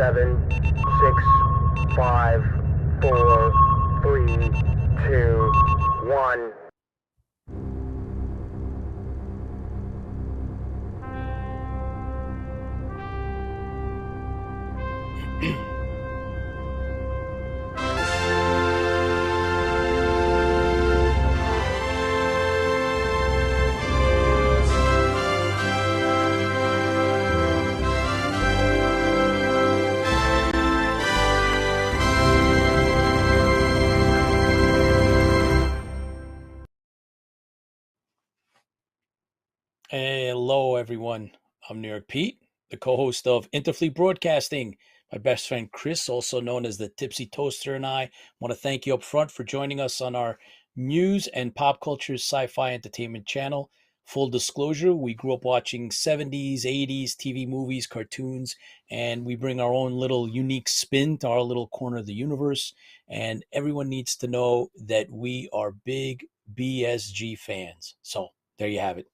7, 6, 5, 4, 3, 2, 1. Hello, everyone. I'm New York Pete, the co-host of Interfleet Broadcasting. My best friend Chris, also known as the Tipsy Toaster, and I want to thank you up front for joining us on our news and pop culture sci-fi entertainment channel. Full disclosure, we grew up watching 70s, 80s TV movies, cartoons, and we bring our own little unique spin to our little corner of the universe. And everyone needs to know that we are big BSG fans. So there you have it.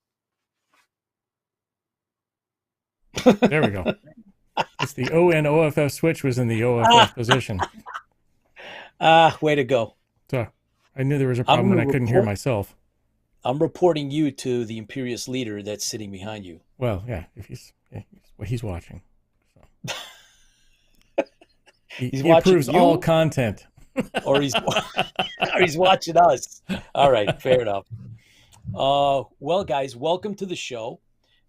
There we go. It's the ONOFF switch was in the OFF position. Way to go. So I knew there was a problem when I couldn't hear myself. I'm reporting you to the imperious leader that's sitting behind you. Well, yeah, if he's watching. So. He approves all content. or he's watching us. All right, fair enough. Well, guys, welcome to the show.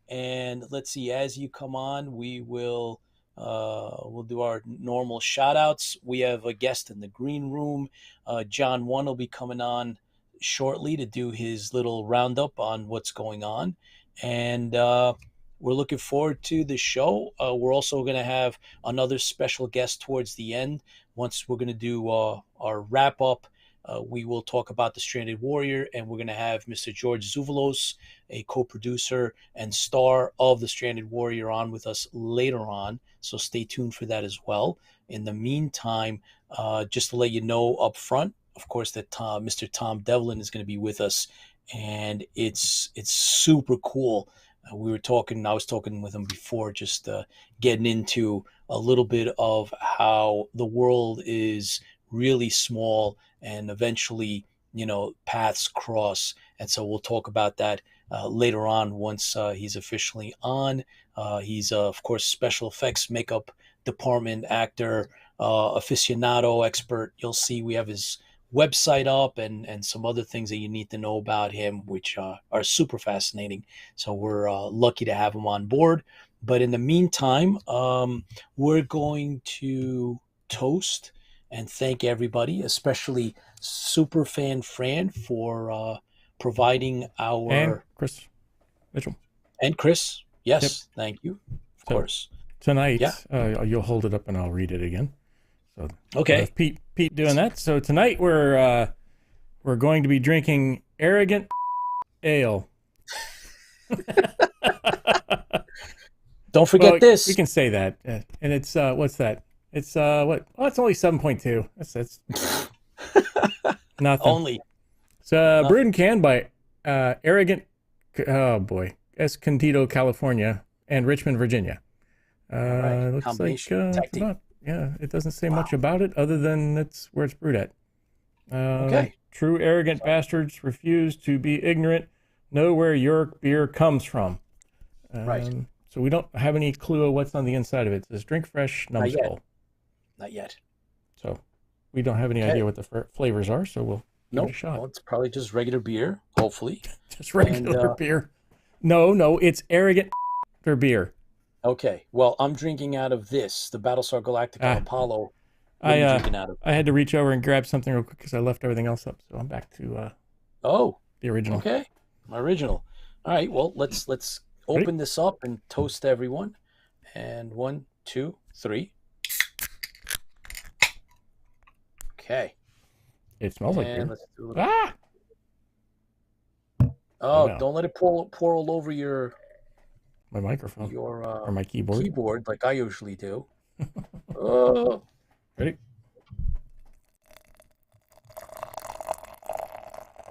And let's see, as you come on, we'll do our normal shout outs. We have a guest in the green room. John One will be coming on shortly to do his little roundup on what's going on. And we're looking forward to the show. We're also going to have another special guest towards the end. Once we're going to do our wrap up, we will talk about The Stranded Warrior, and we're going to have Mr. George Zouvelos, a co-producer and star of The Stranded Warrior, on with us later on. So stay tuned for that as well. In the meantime, just to let you know up front, of course, that Mr. Tom Devlin is going to be with us, and it's super cool. I was talking with him before, just getting into a little bit of how the world is really small and eventually, paths cross. And so we'll talk about that later on once he's officially on. He's, of course, special effects, makeup department actor, aficionado expert. You'll see we have his website up and some other things that you need to know about him, which are super fascinating. So we're lucky to have him on board. But in the meantime, we're going to toast and thank everybody, especially Superfan Fran, for providing our... And Chris Mitchell. And Chris, yes, yep. Thank you, of course. Tonight, you'll hold it up and I'll read it again. So okay. Pete doing that. So tonight we're going to be drinking Arrogant Ale. Don't forget this. We can say that. And it's, what's that? It's what? Oh, it's only 7.2. That's nothing. Only. It's brewed and canned by Arrogant. Oh boy, Escondido, California, and Richmond, Virginia. Right. Looks like it doesn't say much about it other than that's where it's brewed at. Okay. True arrogant bastards refuse to be ignorant. Know where your beer comes from. Right. So we don't have any clue of what's on the inside of it. It says drink fresh, numbskull. Not yet. So we don't have any idea what the flavors are, so we'll give it a shot. Well, it's probably just regular beer, hopefully. Just regular beer. No, it's Arrogant beer. Okay. Well, I'm drinking out of this, the Battlestar Galactica Apollo. I had to reach over and grab something real quick because I left everything else up. So I'm back to the original. Okay. My original. All right. Well, let's open this up and toast everyone. And 1, 2, 3. Okay. It smells like beer. Let's do it. No. Don't let it pour all over my microphone or my keyboard like I usually do. Ready?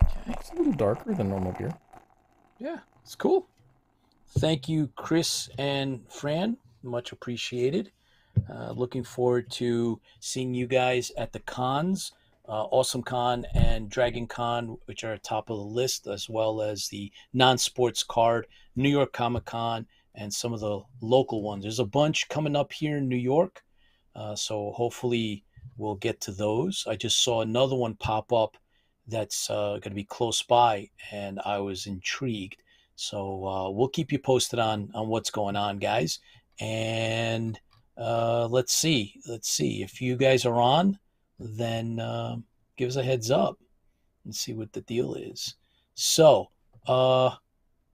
Okay. It's a little darker than normal beer. Yeah, it's cool. Thank you, Chris and Fran. Much appreciated. Looking forward to seeing you guys at the cons, Awesome Con and Dragon Con, which are top of the list, as well as the non-sports card, New York Comic Con, and some of the local ones. There's a bunch coming up here in New York, so hopefully we'll get to those. I just saw another one pop up that's going to be close by, and I was intrigued. So we'll keep you posted on what's going on, guys. And let's see if you guys are on, then give us a heads up and see what the deal is. So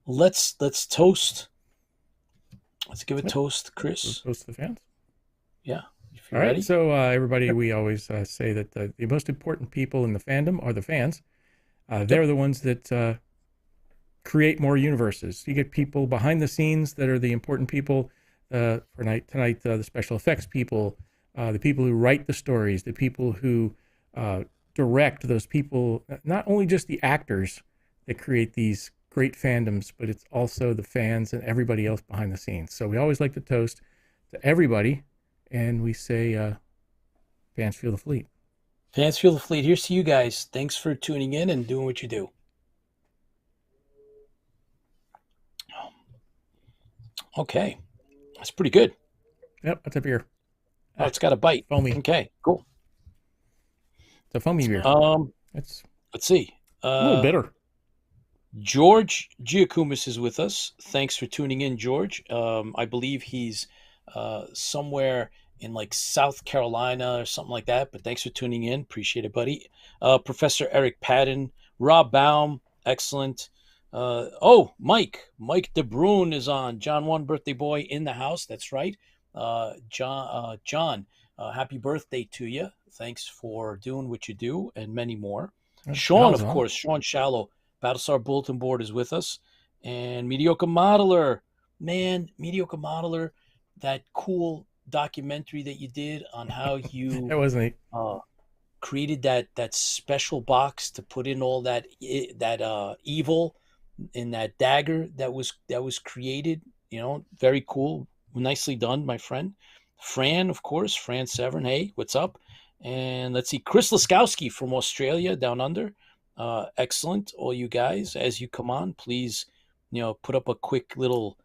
let's toast. Let's give a toast, Chris. Let's toast the fans. Yeah. All right. Ready? So everybody, we always say that the most important people in the fandom are the fans. They're the ones that create more universes. You get people behind the scenes that are the important people. For tonight, the special effects people, the people who write the stories, the people who direct those people, not only just the actors that create these great fandoms, but it's also the fans and everybody else behind the scenes. So we always like to toast to everybody, and we say, fans fuel the fleet. Fans fuel the fleet. Here's to you guys. Thanks for tuning in and doing what you do. Okay. That's pretty good. Yep, that's a beer. Oh, it's got a bite. Foamy. Okay, cool. It's a foamy beer. Let's see. A little bitter. George Giacomis is with us. Thanks for tuning in, George. I believe he's somewhere in like South Carolina or something like that, but thanks for tuning in. Appreciate it, buddy. Professor Eric Patton, Rob Baum, excellent. Mike DeBrune is on. John One Birthday Boy in the house. That's right. John, happy birthday to you. Thanks for doing what you do and many more. Sean, of course, Sean Shallow, Battlestar Bulletin Board is with us. And Mediocre Modeler, that cool documentary that you did on how you That wasn't created that special box to put in all that evil in that dagger that was created. Very cool, nicely done, my friend. Fran, of course, Fran Severn. Hey, what's up? And let's see, Chris Laskowski from Australia, down under. Excellent, all you guys. As you come on, please, put up a quick little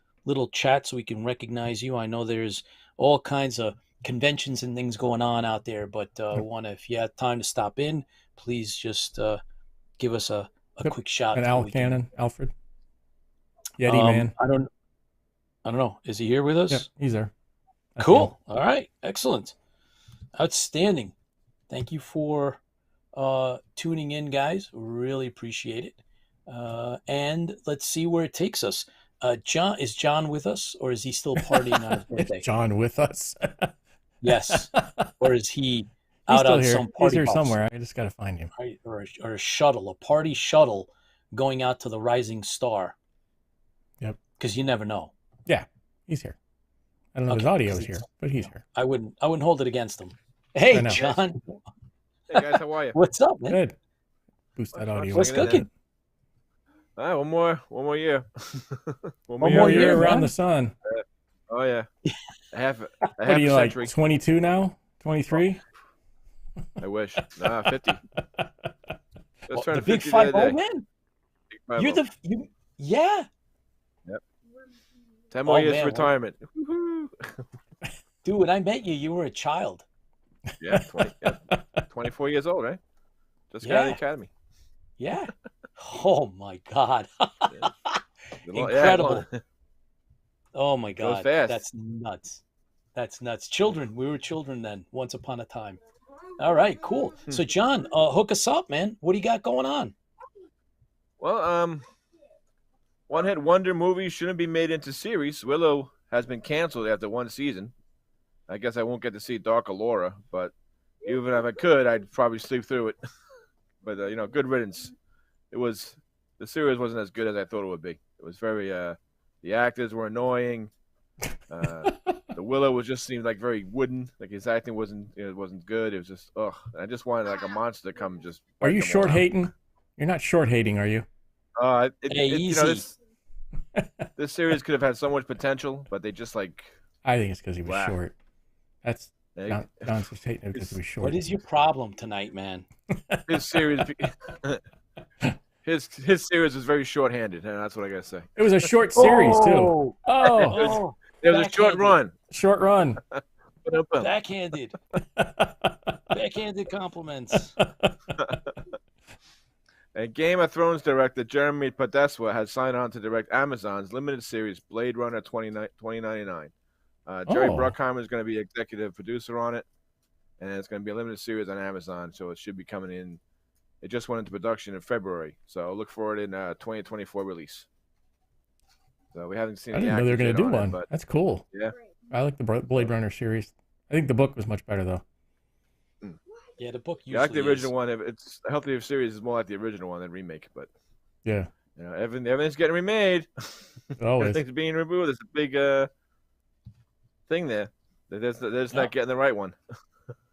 chat so we can recognize you. I know there's all kinds of conventions and things going on out there, but if you have time to stop in, please just give us a quick shout. And Alfred. Yeti Man. I don't know. Is he here with us? Yep, he's there. Cool. All right. Excellent. Outstanding. Thank you for tuning in, guys. Really appreciate it. And let's see where it takes us. Is John with us, or is he still partying on his birthday? Is John with us? Yes. Or is he He's out still on here. some party He's here bus? somewhere. I just got to find him. Or a shuttle, a party shuttle going out to the rising star. Yep. Because you never know. Yeah, he's here. I don't know if his audio is here, but he's here. I wouldn't hold it against him. Hey, John. Hey guys, how are you? What's up, man? Good. Boost that audio. What's cooking? All right, one more year. One more year around the sun. Oh yeah. What are you like? 22 now? 23? I wish. Nah, 50. Just turned the big 50 5-0, the other day. man. Big 5-0. Yeah. Yep. 10 more years man, for retirement. Dude, when I met you, you were a child. Yeah, 24 years old, right? Just got out of the academy. Yeah. Oh my God. Yeah. Incredible. Oh my God. Goes fast. That's nuts. That's nuts. Children. We were children then, once upon a time. All right, cool. So John, hook us up, man. What do you got going on? Well, One Hit Wonder movies shouldn't be made into series. Willow has been canceled after one season. I guess I won't get to see Dark Allura, but even if I could, I'd probably sleep through it. But good riddance. The series wasn't as good as I thought it would be. It was very the actors were annoying. The Willow seemed like very wooden. Like his acting wasn't good. It was just ugh. I just wanted like a monster to come and just. Are you short hating? You're not short hating, are you? Easy. This series could have had so much potential, but they just like. I think it's because he was short. That's John's just hating it because it was short. What is your problem tonight, man? His series, his series is very short-handed, and that's what I gotta say. It was a short series too. Oh, It was a short run. Short run. Backhanded. Backhanded compliments. And Game of Thrones director Jeremy Podeswa has signed on to direct Amazon's limited series Blade Runner 2099. Jerry Bruckheimer is going to be executive producer on it, and it's going to be a limited series on Amazon, so it should be coming in. It just went into production in February, so look for it in 2024 release. So we haven't seen. I didn't know they were going to do one. But that's cool. Yeah, I like the Blade Runner series. I think the book was much better though. Yeah, the book usually I like the original one. It's a healthier series is more like the original one than remake, but yeah, everything's getting remade. Always. Everything's being rebooted. It's a big thing there. They're just not getting the right one.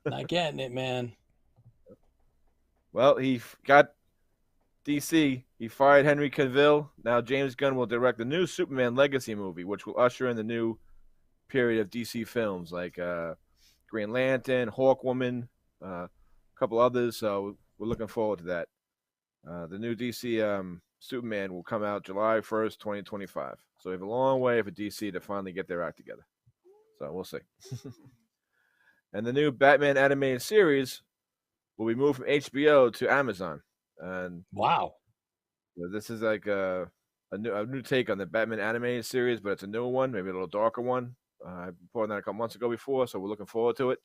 Not getting it, man. Well, he got DC. He fired Henry Cavill. Now James Gunn will direct the new Superman Legacy movie, which will usher in the new period of DC films like Green Lantern, Hawkwoman, a couple others. So we're looking forward to that. The new DC Superman will come out July 1st, 2025. So we have a long way for DC to finally get their act together. So we'll see. And the new Batman animated series will be moved from HBO to Amazon. And wow, this is like a new take on the Batman animated series, but it's a new one, maybe a little darker one. I reported that a couple months ago before, so we're looking forward to it.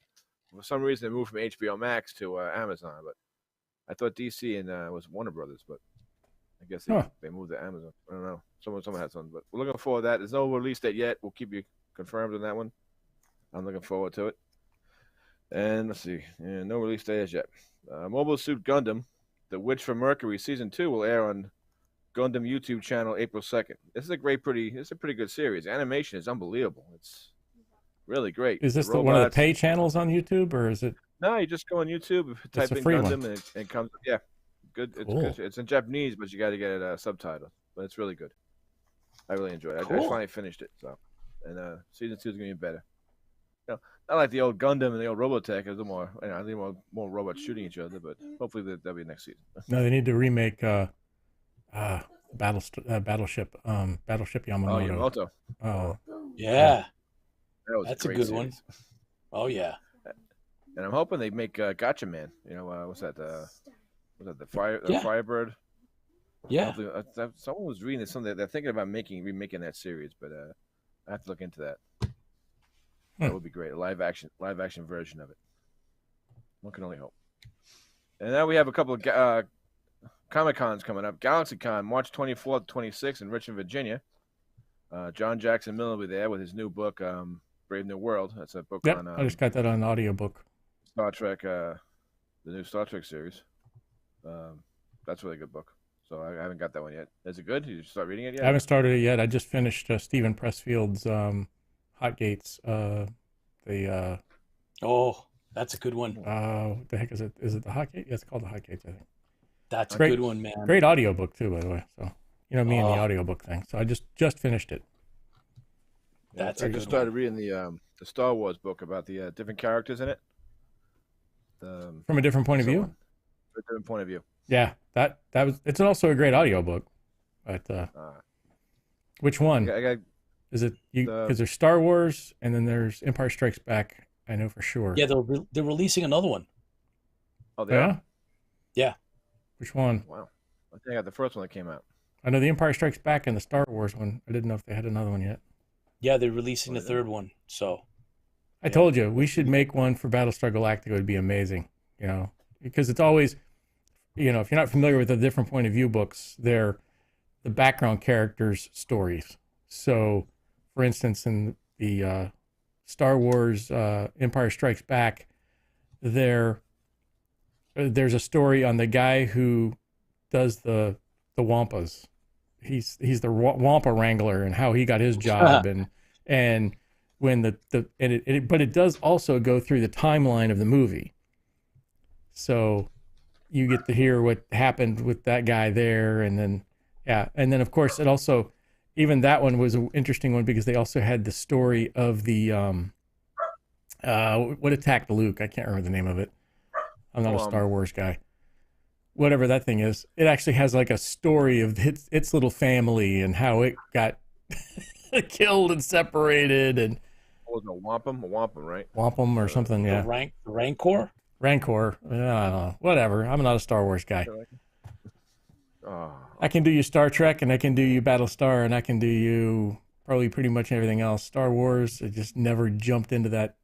For some reason, they moved from HBO Max to Amazon, but I thought DC and was Warner Brothers, but I guess they moved to Amazon. I don't know. Someone had something, but we're looking forward to that. There's no release date yet. We'll keep you confirmed on that one. I'm looking forward to it. And let's see, no release date as yet. Mobile Suit Gundam, The Witch from Mercury Season 2 will air on Gundam YouTube channel April 2nd. This is a pretty good series. Animation is unbelievable. It's really great. Is this one of the pay channels on YouTube, or is it? No, you just go on YouTube, type in Gundam, and it comes. Yeah, good. It's cool. Good. It's in Japanese, but you got to get it subtitled. But it's really good. I really enjoyed it. Cool. I finally finished it. So, and Season 2 is going to be better. Not like the old Gundam and the old Robotech. There's more, I think more robots shooting each other. But hopefully that'll be next season. No, they need to remake Battleship Yamamoto. Oh, yeah. That's a good one. Oh yeah. And I'm hoping they make Gotcha Man. What's that? Was that the Firebird? Yeah. Someone was reading this. Something they're thinking about remaking that series, but I have to look into that. That would be great. A live action version of it. One can only hope. And now we have a couple of Comic-Cons coming up. GalaxyCon, March 24th to 26th in Richmond, Virginia. John Jackson Miller will be there with his new book, Brave New World. That's a book on I just got that on audiobook. Star Trek, the new Star Trek series. That's a really good book. So I haven't got that one yet. Is it good? Did you start reading it yet? I haven't started it yet. I just finished Stephen Pressfield's Hot Gates. Oh, that's a good one. What the heck is it? Is it the Hot Gates? Yeah, it's called the Hot Gates, I think. That's a good one, man. Great audiobook too, by the way. So me and the audiobook thing. So I just finished it. That's I just started reading the Star Wars book about the different characters in it. From a different point of view? From a different point of view. Yeah, that was. It's also a great audiobook. But which one? Is it because there's Star Wars and then there's Empire Strikes Back? I know for sure. Yeah, they're releasing another one. Oh, they are? Yeah. Which one? Wow. I think I got the first one that came out. I know the Empire Strikes Back and the Star Wars one. I didn't know if they had another one yet. Yeah, they're releasing the third one. So I told you we should make one for Battlestar Galactica. It would be amazing, because it's always, if you're not familiar with the different point of view books, they're the background characters' stories. So, for instance, in the Star Wars Empire Strikes Back, there's a story on the guy who does the Wampas. He's the Wampa Wrangler and how he got his job and when but it does also go through the timeline of the movie. So you get to hear what happened with that guy there, and then of course it also, even that one was an interesting one because they also had the story of the What attacked Luke? I can't remember the name of it. I'm not a Star Wars guy. Whatever that thing is, it actually has like a story of its little family and how it got killed and separated and. What was it, wampum? A wampum, right? Wampum or something, yeah. The Rancor? Rancor. I don't know. Whatever. I'm not a Star Wars guy. I can do you Star Trek, and I can do you Battlestar, and I can do you probably pretty much everything else. Star Wars, I just never jumped into that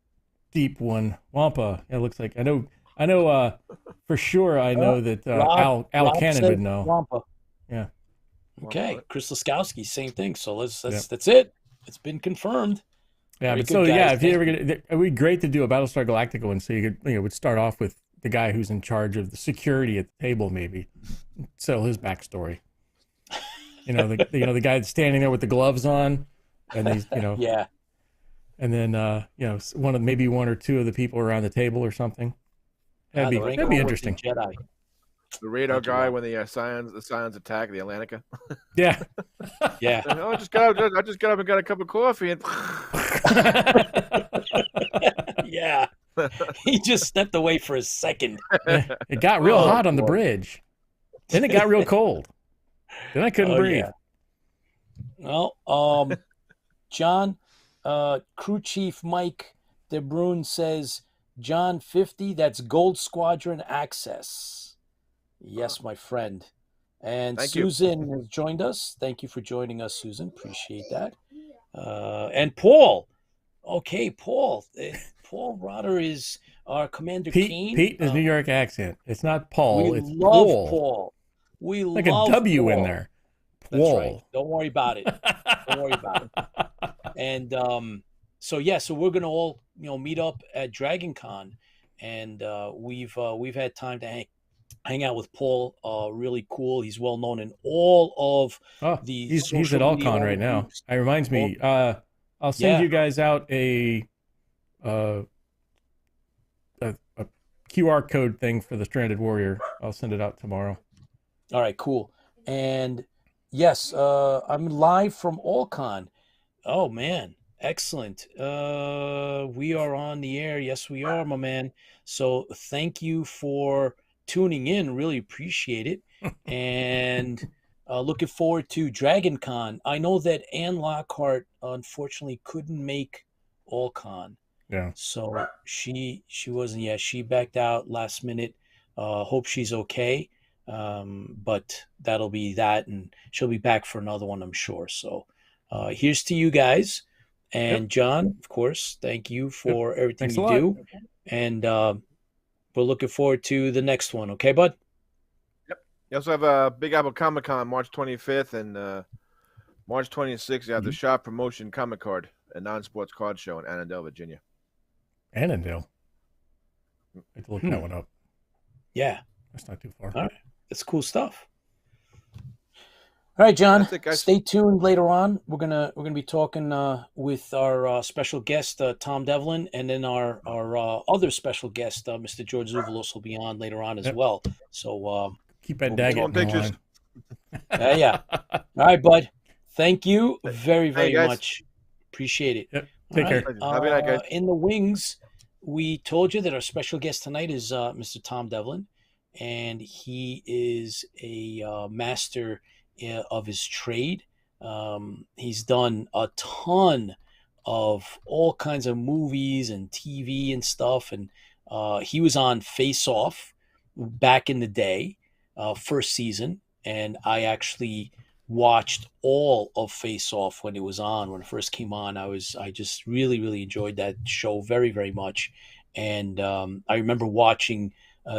deep one. Wampa. It looks like I know. For sure. I know that Al Cannon would know. Wampa. Yeah. Okay, Chris Laskowski, same thing. So that's it. It's been confirmed. Yeah, Very but good, so yeah, guys. if you ever get, it would be great to do a Battlestar Galactica one. So you could, would start off with the guy who's in charge of the security at the table, maybe sell his backstory. The guy that's standing there with the gloves on, and he's yeah, and then maybe one or two of the people around the table or something. That'd be interesting. Jedi. The radar guy when the Scions attack the Atlantica. Yeah. Yeah. I just got up and got a cup of coffee and. Yeah. He just stepped away for a second. It got real hot on the bridge. Then it got real cold. Then I couldn't breathe. Yeah. Well, John, Crew Chief Mike DeBrun says, John 50, that's Gold Squadron access. Yes, my friend. And Susan has joined us. Thank you for joining us, Susan. Appreciate that. And Paul. Okay, Paul. Paul Rotter is our Commander Kane. Pete is New York accent. It's not Paul. It's love Paul. We like love a W Paul. in there. Paul. That's right. Don't worry about it. Don't worry about it. And so we're gonna all meet up at Dragon Con, and we've had time to hang out with Paul. Really cool. He's well known in all of the. He's at All-Con right now. It reminds me. I'll send you guys out a QR code thing for the Stranded Warrior. I'll send it out tomorrow. All right, cool. And yes, I'm live from All-Con. Oh man, excellent. We are on the air. Yes, we are, my man. So thank you for tuning in. Really appreciate it. And looking forward to Dragon Con. I know that Ann Lockhart unfortunately couldn't make All-Con. Yeah. So she wasn't. Yeah, she backed out last minute. Hope she's okay. But that'll be that, and she'll be back for another one, I'm sure. So here's to you guys. And John, of course, thank you for everything you do. And we're looking forward to the next one. Okay, bud? Yep. You also have a Big Apple Comic-Con March 25th and March 26th. You have the Shop Promotion Comic Card, a non-sports card show in Annandale, Virginia. Annandale? I have to look that one up. Yeah. That's not too far. All right. That's cool stuff. All right, John. Stay tuned later on. We're gonna be talking with our special guest Tom Devlin, and then our other special guest Mr. George Zouvelos will be on later on as well. So keep that daggett pictures. Yeah. All right, bud. Thank you very much. Appreciate it. Yep. Take care. Have a night, guys. In the wings, we told you that our special guest tonight is Mr. Tom Devlin, and he is a master of his trade. He's done a ton of all kinds of movies and TV and stuff, and he was on Face Off back in the day, first season, and I actually watched all of Face Off when it was on. When it first came on, I just really enjoyed that show very much, and I remember watching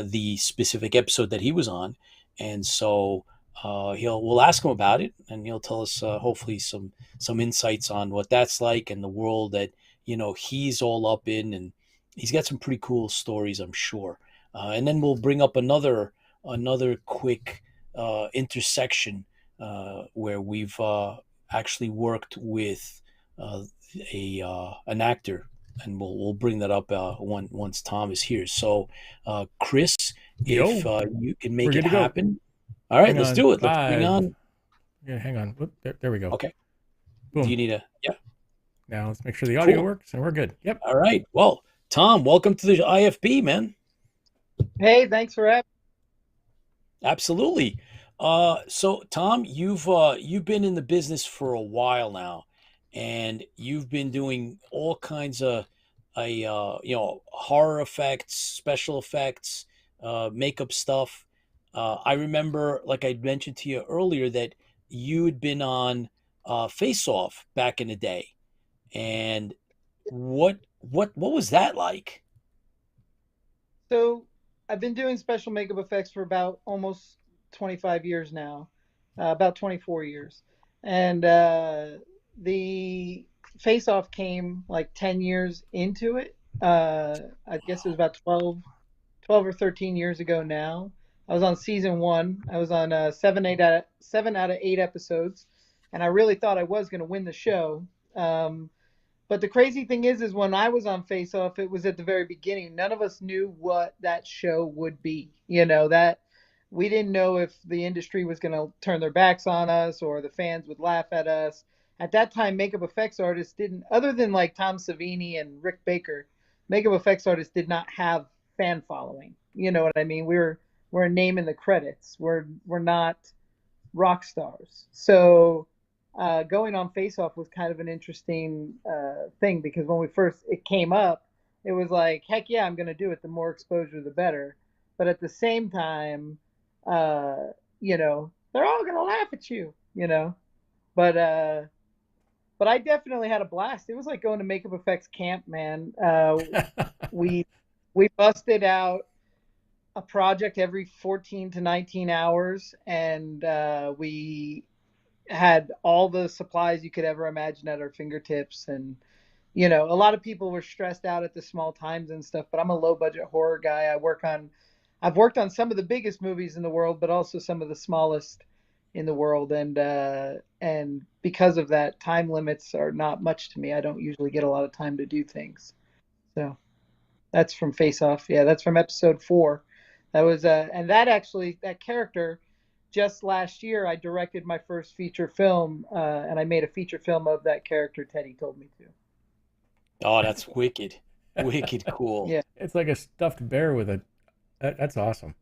the specific episode that he was on, and so we'll ask him about it, and he'll tell us hopefully some insights on what that's like and the world that he's all up in, and he's got some pretty cool stories, I'm sure. And then we'll bring up another quick intersection where we've actually worked with an actor, and we'll bring that up once Tom is here. So, Chris, if you can make it happen. All right, let's do it. Let's bring on. Yeah, hang on. Whoop, there we go. Okay. Boom. Do you need a? Yeah. Now let's make sure the audio works, and we're good. Yep. All right. Well, Tom, welcome to the IFB, man. Hey, thanks for having Absolutely. So Tom, you've been in the business for a while now, and you've been doing all kinds of horror effects, special effects, makeup stuff. I remember, like I mentioned to you earlier, that you had been on Face Off back in the day, and what was that like? So I've been doing special makeup effects for about almost 25 years now, about 24 years. And the Face Off came like 10 years into it. I guess it was about 12 or 13 years ago now. I was on season one. I was on 7 out of 8 episodes, and I really thought I was going to win the show. Um, But the crazy thing is when I was on Face Off, it was at the very beginning. None of us knew what that show would be. That we didn't know if the industry was going to turn their backs on us or the fans would laugh at us. At that time, makeup effects artists didn't, other than like Tom Savini and Rick Baker, makeup effects artists did not have fan following. You know what I mean? We're a name in the credits. We're not rock stars. So going on Face Off was kind of an interesting thing because when we first it came up, it was like, heck yeah, I'm going to do it. The more exposure, the better. But at the same time, uh, they're all going to laugh at you, But but I definitely had a blast. It was like going to makeup effects camp, man. We we busted out a project every 14 to 19 hours, and we had all the supplies you could ever imagine at our fingertips. And a lot of people were stressed out at the small times and stuff, but I'm a low budget horror guy. I've worked on some of the biggest movies in the world, but also some of the smallest in the world. And because of that, time limits are not much to me. I don't usually get a lot of time to do things. So that's from Face Off. Yeah, that's from episode 4. That was and that actually that character, just last year I directed my first feature film, and I made a feature film of that character. Teddy told me to. Oh, that's wicked, wicked cool. Yeah, It's like a stuffed bear with a. That's awesome.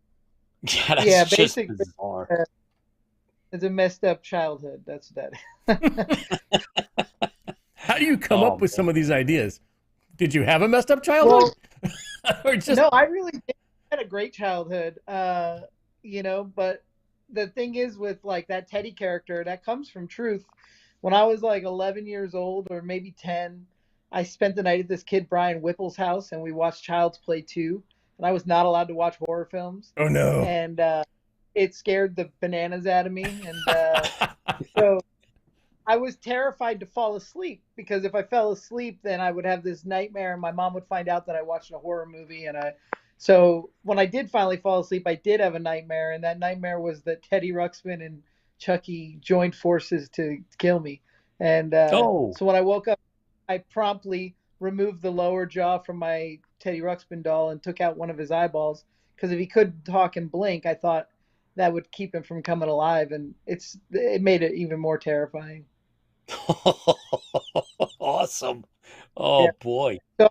Yeah, that's yeah. just Basically, bizarre. it's a messed up childhood. That's that. How do you come Oh up with man. some of these ideas? Did you have a messed up childhood? Or just No, I really did. I had a great childhood. But the thing is with like that Teddy character, that comes from truth. When I was like 11 years old or maybe 10, I spent the night at this kid Brian Whipple's house and we watched Child's Play 2, and I was not allowed to watch horror films. oh no. And it scared the bananas out of me, and so I was terrified to fall asleep because if I fell asleep, then I would have this nightmare, and my mom would find out that I watched a horror movie. So when I did finally fall asleep, I did have a nightmare, and that nightmare was that Teddy Ruxpin and Chucky joined forces to kill me. And Oh, so when I woke up, I promptly removed the lower jaw from my Teddy Ruxpin doll and took out one of his eyeballs because if he couldn't talk and blink, I thought that would keep him from coming alive, and it made it even more terrifying. awesome. Oh Yeah. boy. So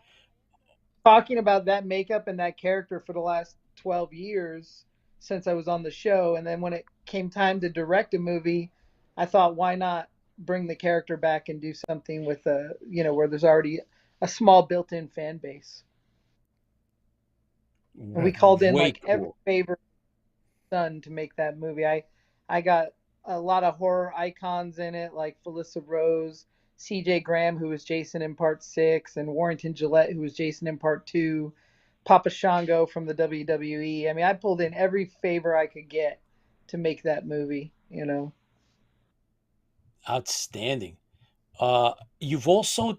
talking about that makeup and that character for the last 12 years since I was on the show, and then when it came time to direct a movie, I thought, why not bring the character back and do something with where there's already a small built-in fan base. And we called in Way like every cool. favorite son to make that movie. I got a lot of horror icons in it, like Felissa Rose, C.J. Graham, who was Jason in Part 6, and Warrington Gillette, who was Jason in Part 2, Papa Shango from the WWE. I mean, I pulled in every favor I could get to make that movie. Outstanding. You've also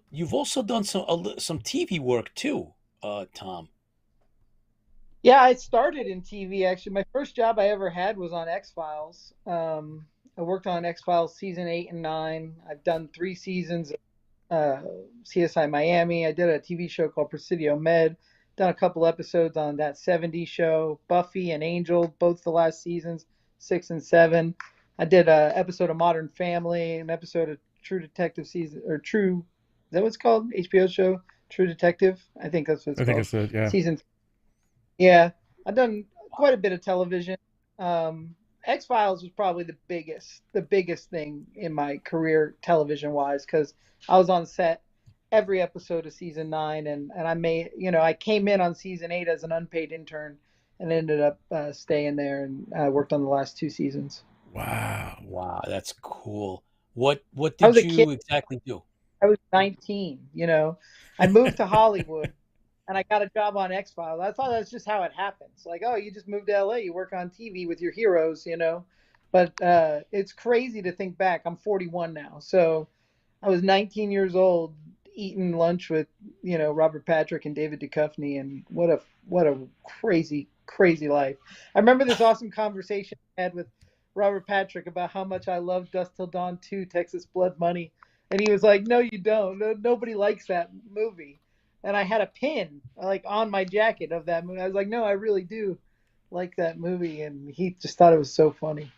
done some TV work too, Tom. Yeah, I started in TV actually. My first job I ever had was on X Files. I worked on X Files season 8 and 9. I've done 3 seasons uh, CSI Miami. I did a TV show called Presidio Med. Done a couple episodes on that 70s show, Buffy and Angel, both the last seasons, 6 and 7. I did a episode of Modern Family, an episode of True Detective season or True. Is that what it's called? HBO show, True Detective. I think that's what it's I think called. it's yeah. Season. Yeah, I've done quite a bit of television. X Files was probably the biggest thing in my career television wise, because I was on set every episode of season 9, and I made, I came in on season 8 as an unpaid intern, and ended up staying there, and I worked on the last 2 seasons. Wow. Wow, that's cool. What I was did a kid. you exactly do? I was 19. I moved to Hollywood, and I got a job on X Files. I thought that's just how it happens. Like, oh, you just moved to LA, you work on TV with your heroes. But it's crazy to think back. I'm 41 now, so I was 19 years old, eating lunch with Robert Patrick and David Duchovny, and what a crazy crazy life. I remember this awesome conversation I had with Robert Patrick about how much I love Dust Till Dawn 2, Texas Blood Money, and he was like, "No, you don't. No, nobody likes that movie." And I had a pin like on my jacket of that movie. I was like, "No, I really do like that movie," and he just thought it was so funny.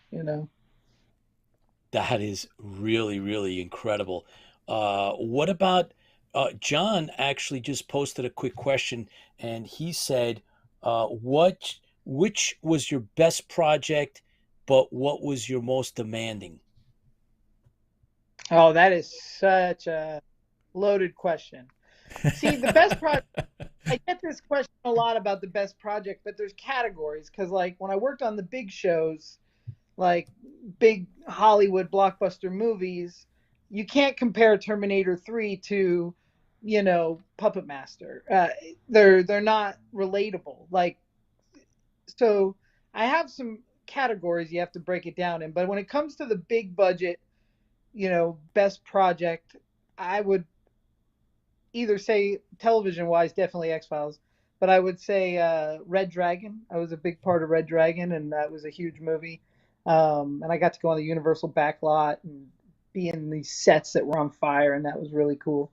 That is really, really incredible. What about John actually just posted a quick question and he said, which was your best project, but what was your most demanding? Oh, that is such a loaded question. See, the best project, I get this question a lot about the best project, but there's categories because, like, when I worked on the big shows, like big Hollywood blockbuster movies, you can't compare Terminator 3 to, Puppet Master. They're not relatable. Like, so I have some categories you have to break it down in, but when it comes to the big budget, best project, I would either say television wise, definitely X Files, but I would say Red Dragon. I was a big part of Red Dragon, and that was a huge movie. And I got to go on the Universal backlot and be in these sets that were on fire, and that was really cool.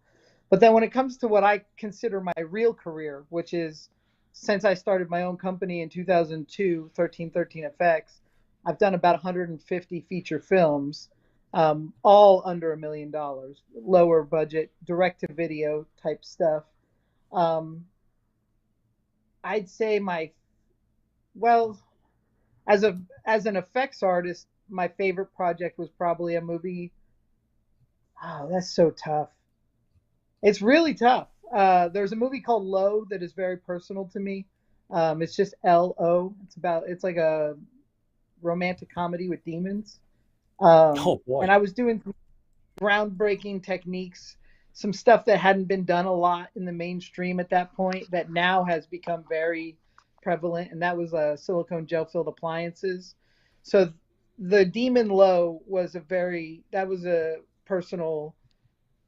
But then when it comes to what I consider my real career, which is since I started my own company in 2002, 1313 FX, I've done about 150 feature films, all under $1 million, lower budget, direct to video type stuff. Um, I'd say well, as an effects artist, my favorite project was probably a movie. Oh, that's so tough. It's really tough. There's a movie called Low that is very personal to me. It's just LO. It's like a romantic comedy with demons. Oh And boy. I was doing groundbreaking techniques, some stuff that hadn't been done a lot in the mainstream at that point that now has become very prevalent, and that was silicone gel filled appliances. So the Demon Low that was a personal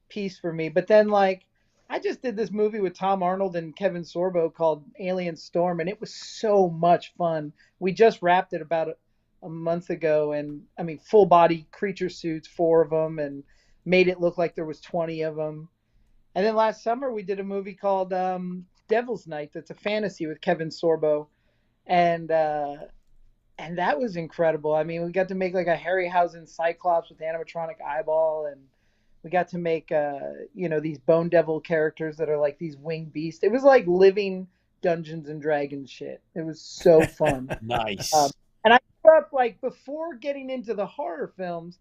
piece for me. But then, like, I just did this movie with Tom Arnold and Kevin Sorbo called Alien Storm, and it was so much fun. We just wrapped it about a month ago, and I mean, full body creature suits, 4 of them, and made it look like there was 20 of them. And then last summer we did a movie called Devil's Night. That's a fantasy with Kevin Sorbo, and uh, and that was incredible. I mean, we got to make like a Harryhausen Cyclops with animatronic eyeball, and we got to make these Bone Devil characters that are like these winged beasts. It was like living Dungeons and Dragons shit. It was so fun. Um, Nice. and I grew up like before getting into the horror films,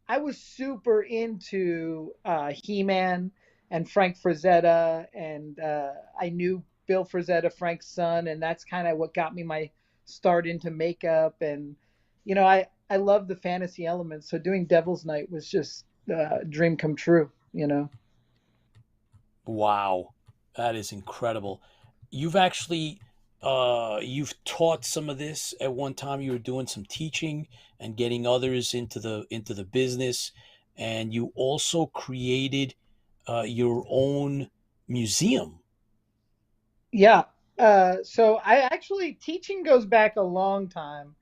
I was super into He-Man and Frank Frazetta, and I knew Bill Frazetta, Frank's son, and that's kind of what got me my start into makeup. And I love the fantasy elements, so doing Devil's Night was just a dream come true. Wow. That is incredible. You've actually you've taught some of this at one time. You were doing some teaching and getting others into the business, and you also created your own museum. Yeah. So I actually teaching goes back a long time.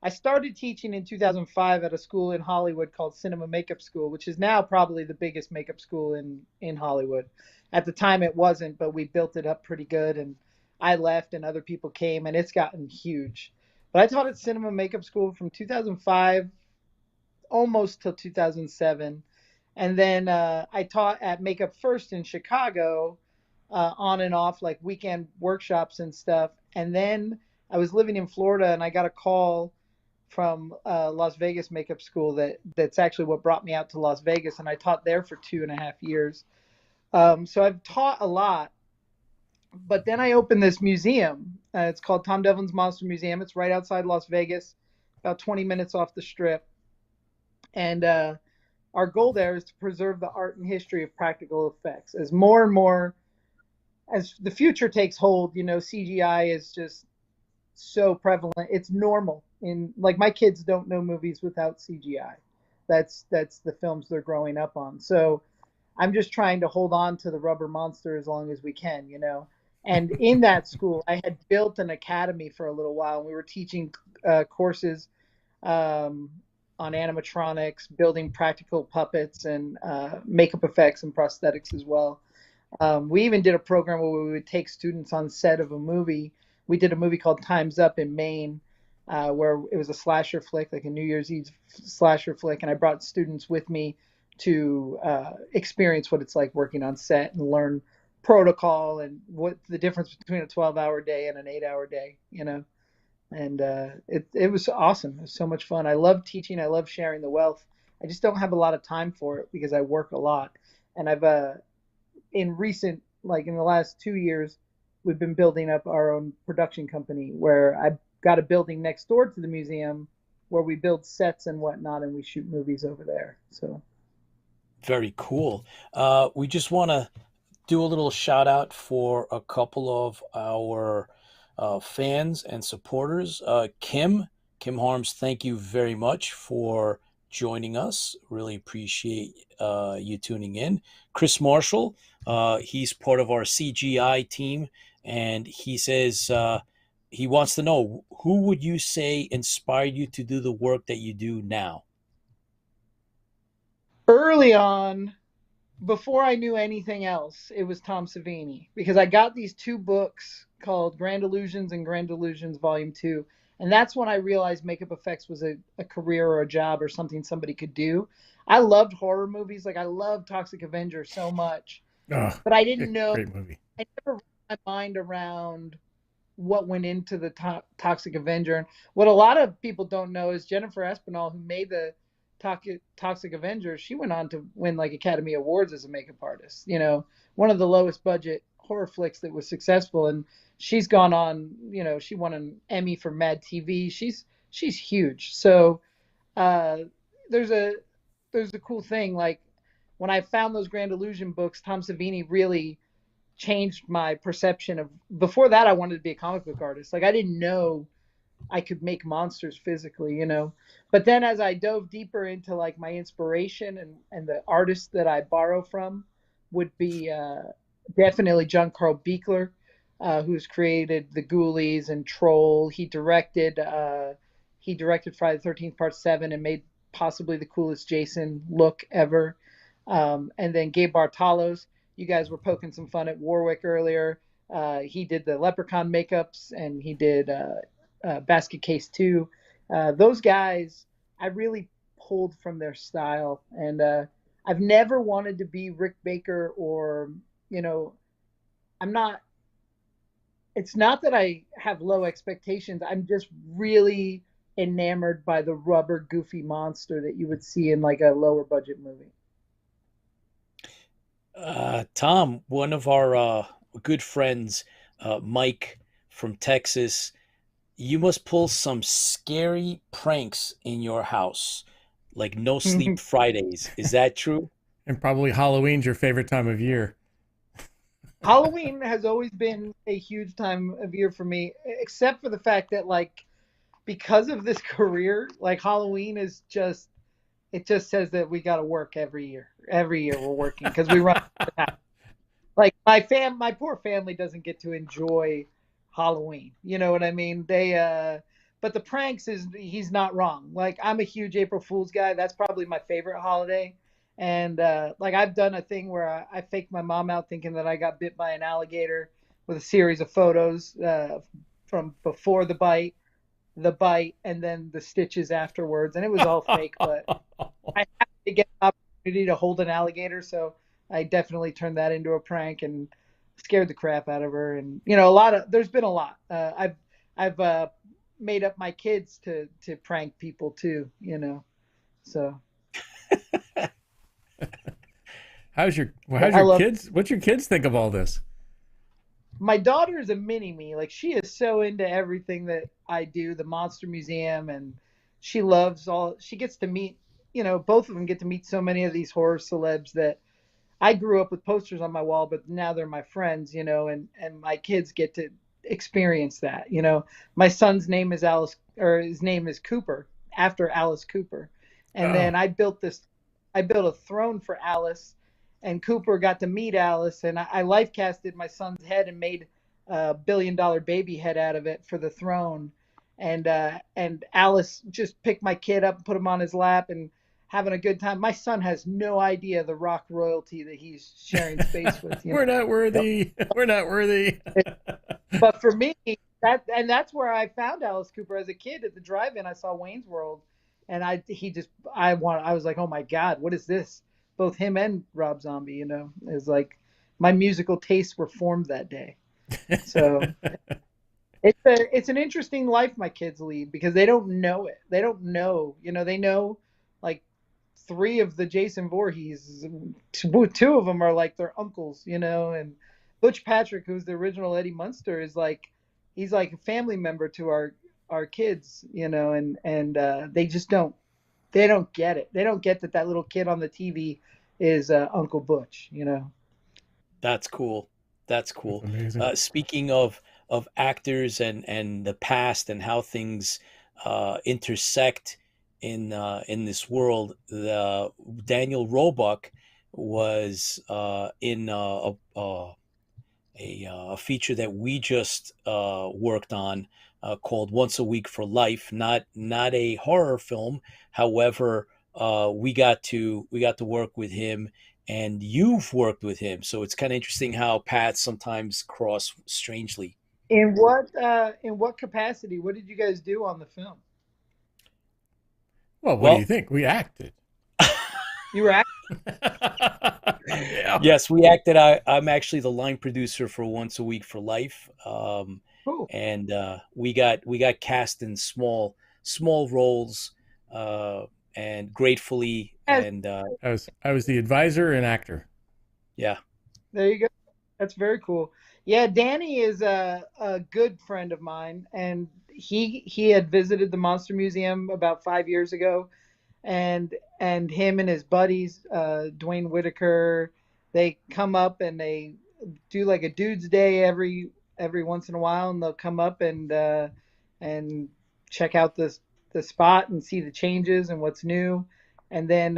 I started teaching in 2005 at a school in Hollywood called Cinema Makeup School, which is now probably the biggest makeup school in Hollywood. At the time it wasn't, but we built it up pretty good, and I left and other people came, and it's gotten huge. But I taught at Cinema Makeup School from 2005 almost till 2007. And then I taught at Makeup First in Chicago on and off, like weekend workshops and stuff. And then I was living in Florida, and I got a call from Las Vegas Makeup School that's actually what brought me out to Las Vegas, and I taught there for 2.5 years. So I've taught a lot, but then I opened this museum. It's called Tom Devlin's Monster Museum. It's right outside Las Vegas, about 20 minutes off the Strip. And our goal there is to preserve the art and history of practical effects. As more and more, as the future takes hold, CGI is just so prevalent. It's normal. Like, my kids don't know movies without CGI. That's the films they're growing up on. So I'm just trying to hold on to the rubber monster as long as we can. And in that school, I had built an academy for a little while. We were teaching courses on animatronics, building practical puppets, and makeup effects and prosthetics as well. We even did a program where we would take students on set of a movie. We did a movie called Time's Up in Maine, where it was a slasher flick, like a New Year's Eve slasher flick. And I brought students with me to experience what it's like working on set and learn protocol and what the difference between a 12-hour day and an 8-hour day, And it was awesome. It was so much fun. I love teaching. I love sharing the wealth. I just don't have a lot of time for it because I work a lot. And I've in the last 2 years, we've been building up our own production company where I've got a building next door to the museum where we build sets and whatnot, and we shoot movies over there. So Very cool. We just want to do a little shout out for a couple of our fans and supporters. Kim Harms, thank you very much for joining us. Really appreciate you tuning in. Chris Marshall, he's part of our CGI team, and he says he wants to know, who would you say inspired you to do the work that you do now? early on, before I knew anything else, it was Tom Savini, because I got these 2 books called Grand Illusions and Grand Illusions Volume 2. And that's when I realized makeup effects was a career or a job or something somebody could do. I loved horror movies. Like, I loved Toxic Avenger so much, Oh, but I didn't know, great movie. I never wrapped my mind around what went into the Toxic Avenger. And what a lot of people don't know is Jennifer Espinal, who made the Toxic Avenger, she went on to win like Academy Awards as a makeup artist. One of the lowest budget horror flicks that was successful, and she's gone on. She won an Emmy for Mad TV. She's huge. So there's a cool thing. Like, when I found those Grand Illusion books, Tom Savini really changed my perception of. Before that, I wanted to be a comic book artist. Like, I didn't know I could make monsters physically, But then as I dove deeper into like my inspiration and the artists that I borrow from would be definitely John Carl Buechler, who's created The Ghoulies and Troll. He directed Friday the 13th Part 7 and made possibly the coolest Jason look ever. And then Gabe Bartalos. You guys were poking some fun at Warwick earlier. He did the Leprechaun makeups, and he did Basket Case 2. Those guys, I really pulled from their style. And I've never wanted to be Rick Baker or, I'm not, it's not that I have low expectations. I'm just really enamored by the rubber, goofy monster that you would see in like a lower budget movie. Tom, one of our good friends, Mike from Texas, you must pull some scary pranks in your house, like no sleep Fridays. Is that true? And probably Halloween's your favorite time of year. Halloween has always been a huge time of year for me, except for the fact that, like, because of this career, like, Halloween is just, it just says that we got to work every year. Every year we're working because we run. Like, my poor family doesn't get to enjoy Halloween. You know what I mean? But the pranks he's not wrong. Like, I'm a huge April Fool's guy. That's probably my favorite holiday. And like, I've done a thing where I faked my mom out thinking that I got bit by an alligator with a series of photos from before the bite, and then the stitches afterwards. And it was all fake, but I had to get an opportunity to hold an alligator. So I definitely turned that into a prank. And scared the crap out of her, and you know, there's been a lot. I've made up my kids to prank people too, you know. So How's your love kids? What's your kids think of all this? my daughter is a mini me. Like she is so into everything that I do, the Monster Museum, and she loves all. She gets to meet, you know, both of them get to meet so many of these horror celebs that I grew up with posters on my wall, but now they're my friends, you know, and my kids get to experience that. You know, my son's name is Alice, or his name is Cooper, after Alice Cooper, and then Oh, I built a throne for Alice, and Cooper got to meet Alice, and I life casted my son's head and made a $1 billion baby head out of it for the throne, and Alice just picked my kid up and put him on his lap and having a good time. My son has no idea the rock royalty that he's sharing space with. You we're not know, worthy. We're not worthy. but for me, that's where I found Alice Cooper as a kid at the drive-in. I saw Wayne's World, and I was like, oh my god, what is this? Both him and Rob Zombie, you know, is like my musical tastes were formed that day. So it's an interesting life my kids lead because they don't know it. They don't know, you know, they know like three of the Jason Voorhees. Two of them are like their uncles, you know, and Butch Patrick, who's the original Eddie Munster, is like he's like a family member to our kids, you know, and they just don't get it. They don't get that that little kid on the TV is Uncle Butch, you know. That's cool. That's That's cool. amazing. Speaking of actors and the past and how things intersect in this world, the Daniel Roebuck was in a feature that we just worked on called Once a Week for Life. Not a horror film, however, we got to work with him, and you've worked with him, so it's kind of interesting how paths sometimes cross strangely. In what capacity? What did you guys do on the film? Well, what do you Well, think? We acted. You were Yeah. yes, we acted. I'm actually the line producer for Once a Week for Life, cool. and we got cast in small roles, and gratefully, Yes, and I was the advisor and actor. yeah, there you go. That's very cool. Yeah, Danny is a good friend of mine, and he had visited the Monster Museum about 5 years ago, and him and his buddies, Dwayne Whitaker, they come up and they do like a dude's day every once in a while, and they'll come up and check out the spot and see the changes and what's new. And then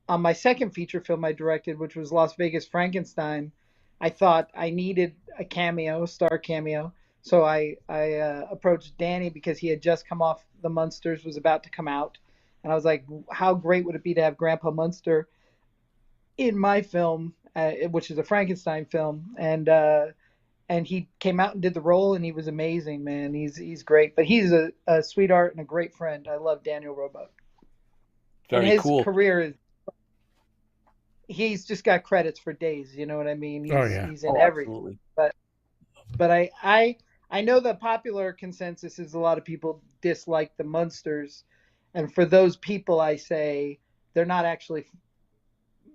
on my second feature film I directed, which was Las Vegas Frankenstein, I thought I needed a cameo, a star cameo. So I approached Danny because he had just come off The Munsters, was about to come out, and I was like, how great would it be to have Grandpa Munster in my film, which is a Frankenstein film, and he came out and did the role, and he was amazing, man. He's great, but he's a sweetheart and a great friend. I love Daniel Roebuck, and very his cool. career is he's just got credits for days. You know what I mean? Oh He's yeah. he's in Oh, everything. absolutely. But I know the popular consensus is a lot of people dislike the Munsters, and for those people, I say they're not actually.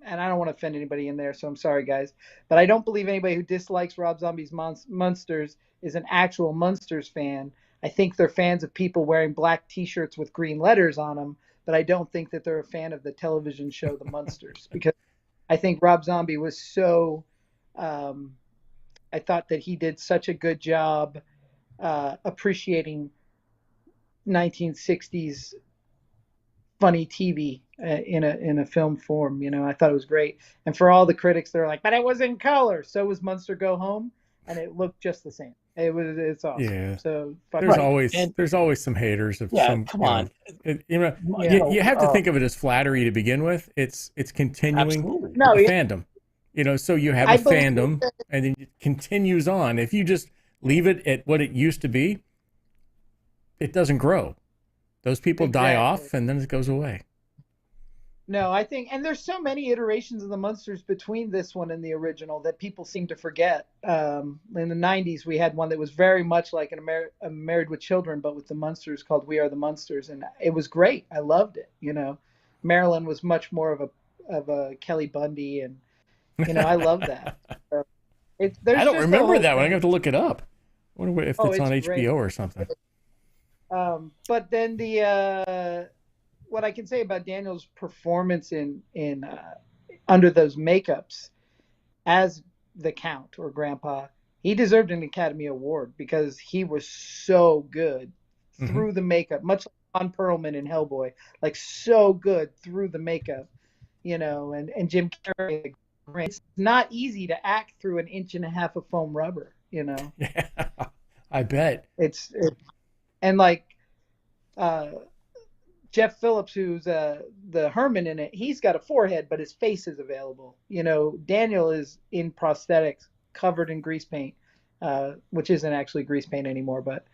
And I don't want to offend anybody in there, so I'm sorry, guys. But I don't believe anybody who dislikes Rob Zombie's Munsters is an actual Munsters fan. I think they're fans of people wearing black T-shirts with green letters on them, but I don't think that they're a fan of the television show The Munsters because I think Rob Zombie was so. Um, I thought that he did such a good job appreciating 1960s funny TV in a film form. You know, I thought it was great. And for all the critics, they're like, "But it was in color." So was Munster Go Home, and it looked just the same. It's awesome. Yeah. So fuck There's it. Right. always And there's always some haters of yeah, some, come on. Yeah. You you know, have to think of it as flattery to begin with. It's continuing absolutely. No, the yeah, fandom. So you have a I believe fandom that. and then it continues on. If you just leave it at what it used to be, it doesn't grow. Those people die Exactly. off and then it goes away. No, I think, and there's so many iterations of the Munsters between this one and the original that people seem to forget. In the '90s, we had one that was very much like a Married with Children, but with the Munsters, called We Are the Munsters, and it was great. I loved it. Marilyn was much more of a Kelly Bundy, and I love that. So I there's don't just a remember whole that one. I thing. have to look it up. I wonder if Oh, it's on it's HBO great. or something. But then what I can say about Daniel's performance in under those makeups as the Count or Grandpa, he deserved an Academy Award because he was so good Hmm. through the makeup, much like Ron Perlman in Hellboy, like so good through the makeup, and Jim Carrey. It's not easy to act through an inch and a half of foam rubber. Yeah, I bet. It's and like uh Jeff Phillips, who's the Herman in it, he's got a forehead, but his face is available. Daniel is in prosthetics, covered in grease paint, which isn't actually grease paint anymore. But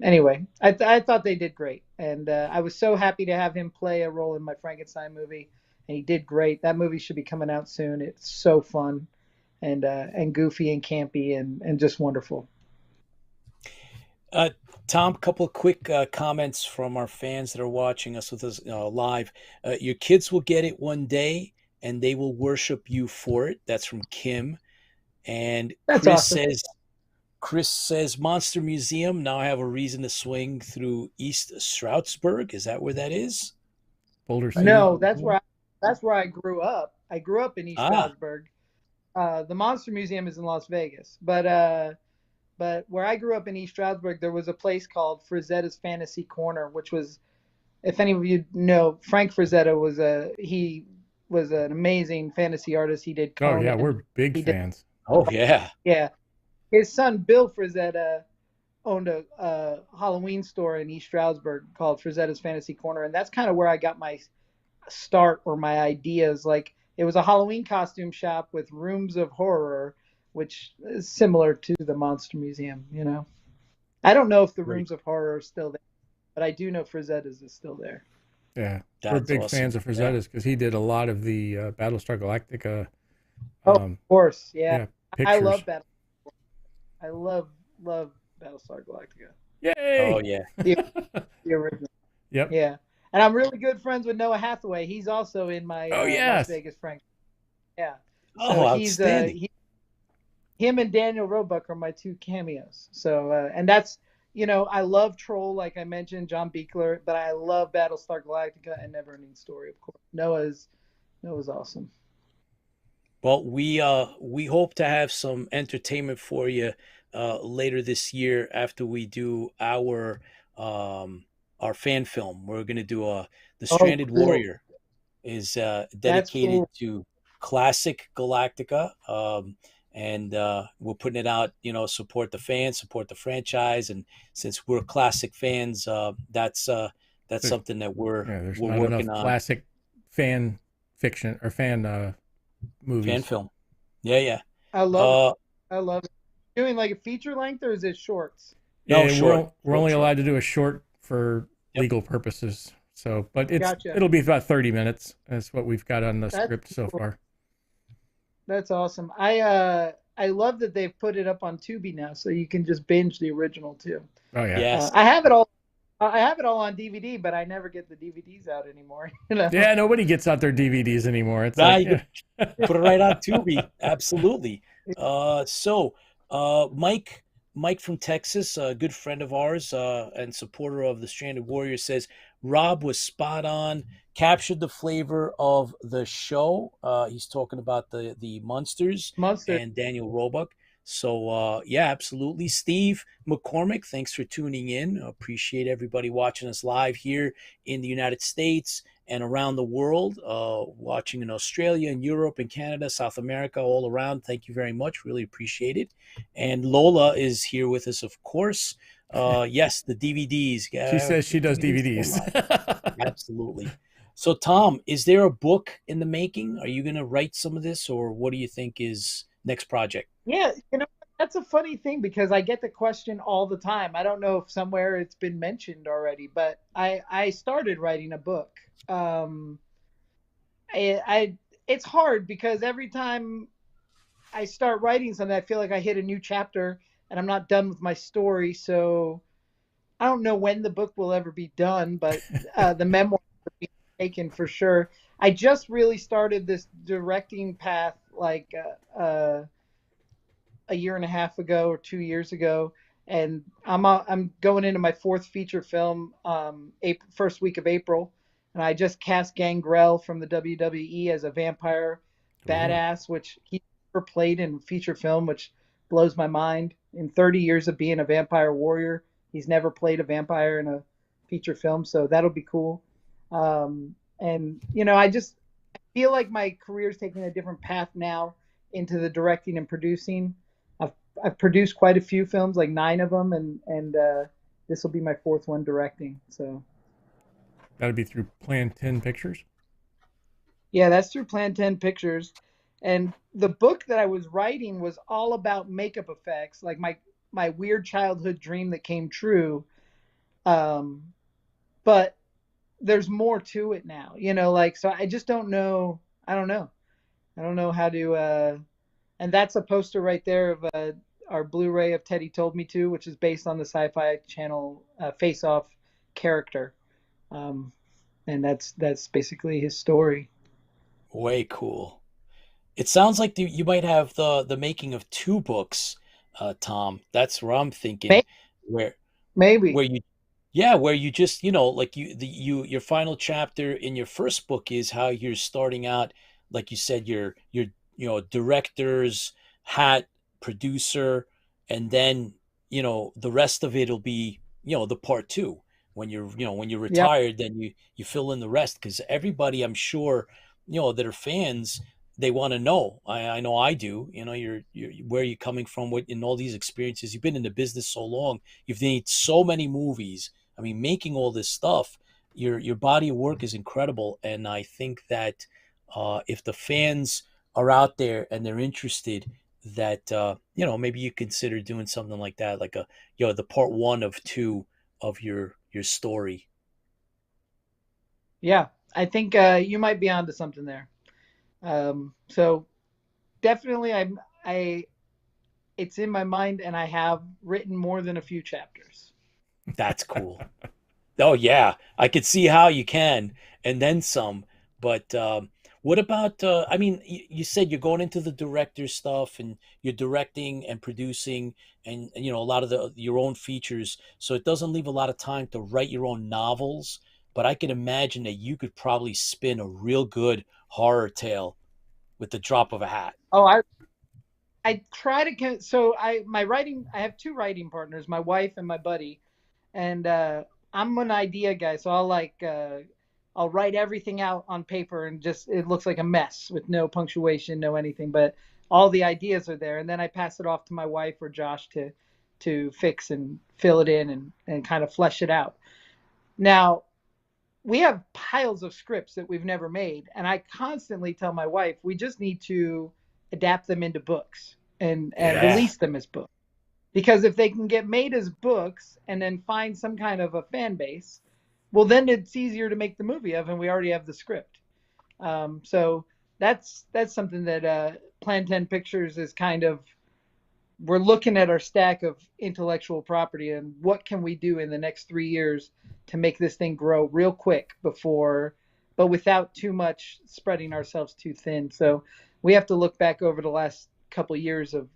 anyway, I thought they did great, and I was so happy to have him play a role in my Frankenstein movie, and he did great. That movie should be coming out soon. It's so fun, and goofy and campy and just wonderful. Tom, couple of quick comments from our fans that are watching us with us live. Your kids will get it one day, and they will worship you for it. That's from Kim. And That's awesome. Chris says, Monster Museum. Now I have a reason to swing through East Stroudsburg. Is that where that is? Boulder City. No, that's where I grew up. I grew up in East Ah. Stroudsburg. The Monster Museum is in Las Vegas, but where I grew up in East Stroudsburg, there was a place called Frazetta's Fantasy Corner, which was, if any of you know, Frank Frazetta was an amazing fantasy artist. He did Oh Conan. yeah, we're big fans. Oh, yeah. Yeah. His son, Bill Frazetta, owned a Halloween store in East Stroudsburg called Frazetta's Fantasy Corner. And that's kind of where I got my start or my ideas. Like, it was a Halloween costume shop with rooms of horror, which is similar to the Monster Museum. I don't know if the rooms of horror are still there, but I do know Frazetta's is still there. Yeah, That's we're big awesome. fans of Frazetta's because he did a lot of the Battlestar Galactica. Of course, yeah. Pictures. I love Battlestar. I love Battlestar Galactica. Yay! Oh, yeah. The original. Yep. Yeah. And I'm really good friends with Noah Hathaway. He's also in my yes. Las Vegas Frank. Yeah. Oh, outstanding. Him and Daniel Roebuck are my two cameos. So, and that's, I love Troll, like I mentioned, John Beekler, but I love Battlestar Galactica and Neverending Story, of course. Noah's awesome. Well, we hope to have some entertainment for you later this year after we do our fan film. We're going to do The Stranded cool. Warrior is dedicated cool. to classic Galactica. And we're putting it out, support the fans, support the franchise. And since we're classic fans, that's something that we're there's we're not working enough on. Classic fan fiction or fan movies. Fan film. Yeah. I love it. I love it. Doing like a feature length, or is it shorts? No, Yeah, short. we're only allowed to do a short for legal purposes. So, but it'll be about 30 minutes. That's what we've got on the script so far. That's awesome. I love that they've put it up on Tubi now, so you can just binge the original too. Oh yeah. Yes. I have it all. I have it all on DVD, but I never get the DVDs out anymore. Yeah, nobody gets out their DVDs anymore. It's put it right on Tubi. Absolutely. So Mike from Texas, a good friend of ours and supporter of the Stranded Warrior, says Rob was spot on, captured the flavor of the show. He's talking about the Munsters and Daniel Roebuck. So, yeah, absolutely. Steve McCormick, thanks for tuning in. Appreciate everybody watching us live here in the United States and around the world, watching in Australia and Europe and Canada, South America, all around. Thank you very much. Really appreciate it. And Lola is here with us, of course. Yes, the DVDs. She says she does DVDs. Absolutely. So, Tom, is there a book in the making? Are you going to write some of this, or what do you think is next project? Yeah, that's a funny thing because I get the question all the time. I don't know if somewhere it's been mentioned already, but I started writing a book. it's hard because every time I start writing something, I feel like I hit a new chapter and I'm not done with my story. So I don't know when the book will ever be done, but the memoir will be taken for sure. I just really started this directing path like a year and a half ago or 2 years ago, and I'm going into my fourth feature film, first week of April, and I just cast Gangrel from the WWE as a vampire Ooh. badass, which he never played in feature film, which blows my mind. In 30 years of being a vampire warrior, he's never played a vampire in a feature film, so that'll be cool. And I just feel like my career is taking a different path now into the directing and producing. I've I've produced quite a few films, like 9 of them, and this will be my fourth one directing. So That'd be through Plan 10 Pictures. yeah, that's through Plan 10 Pictures. And the book that I was writing was all about makeup effects, like my weird childhood dream that came true. Um, but there's more to it now, like, so I just don't know. I don't know. I don't know how to. And that's a poster right there of our Blu-ray of Teddy Told Me To, which is based on the Sci-Fi Channel Face Off character, um, and that's basically his story. Way cool. It sounds like you might have the making of two books, Tom. That's where I'm thinking, where Maybe. where you yeah, where you just, like your final chapter in your first book is how you're starting out, like you said, your director's hat, producer, and then, the rest of it'll be, the part two. When you're Yep. retired, then you fill in the rest, because everybody, I'm sure, that are fans, they want to know. I know I do. You're where you're coming from, what in all these experiences. You've been in the business so long. You've made so many movies. I mean, making all this stuff, your body of work is incredible, and I think that if the fans are out there and they're interested, that maybe you consider doing something like that, like the part one of two of your story. Yeah, I think you might be onto something there. So definitely, I it's in my mind, and I have written more than a few chapters. That's cool. Oh yeah, I could see how you can, and then some. But what about? I mean, you said you're going into the director stuff, and you're directing and producing, and a lot of your own features. So it doesn't leave a lot of time to write your own novels. But I can imagine that you could probably spin a real good horror tale with the drop of a hat. Oh, I try to so I have two writing partners, my wife and my buddy, and I'm an idea guy, so I'll write everything out on paper, and just it looks like a mess with no punctuation, no anything, but all the ideas are there, and then I pass it off to my wife or Josh to fix and fill it in and kind of flesh it out. Now, we have piles of scripts that we've never made, and I constantly tell my wife we just need to adapt them into books and Yeah. release them as books, because if they can get made as books and then find some kind of a fan base, well, then it's easier to make the movie of, and we already have the script. So that's something that Plan 10 Pictures is kind of, we're looking at our stack of intellectual property and what can we do in the next 3 years to make this thing grow real quick but without too much spreading ourselves too thin. So we have to look back over the last couple years of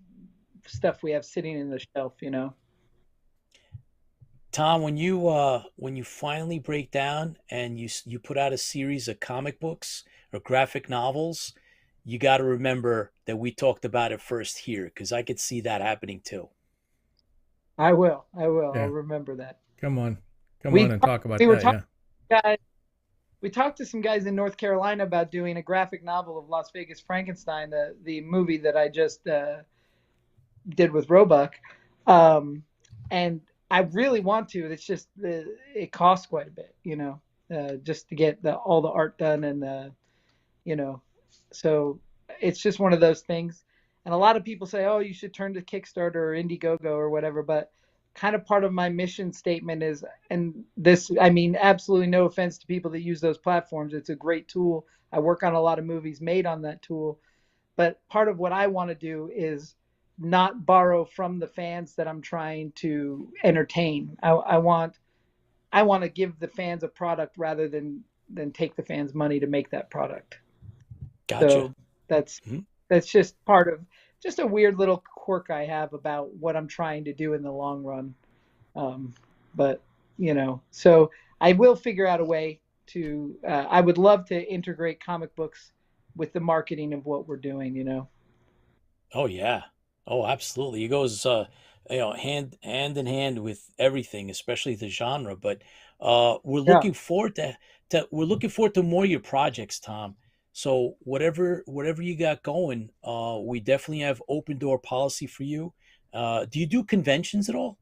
stuff we have sitting in the shelf. Tom, when you finally break down and you put out a series of comic books or graphic novels, you got to remember that we talked about it first here, because I could see that happening too. I'll Yeah. remember that. Come on. Come We on and talk about we were that. talking Yeah. guys we talked to some guys in North Carolina about doing a graphic novel of Las Vegas Frankenstein, the movie that I just did with Roebuck, and I really want to. It's just it costs quite a bit, just to get all the art done, and you know, so it's just one of those things. And a lot of people say, "Oh, you should turn to Kickstarter or Indiegogo or whatever," but kind of part of my mission statement is, and this, I mean, absolutely no offense to people that use those platforms. It's a great tool. I work on a lot of movies made on that tool. But part of what I want to do is not borrow from the fans that I'm trying to entertain. I want to give the fans a product rather than take the fans' money to make that product. Gotcha. So that's Mhm. that's just part of just a weird little quirk I have about what I'm trying to do in the long run. Um, but so I will figure out a way to. I would love to integrate comic books with the marketing of what we're doing. Oh yeah. Oh, absolutely. It goes hand in hand with everything, especially the genre. But we're Yeah. looking forward we're looking forward to more of your projects, Tom. So whatever you got going, we definitely have open door policy for you. Do you do conventions at all?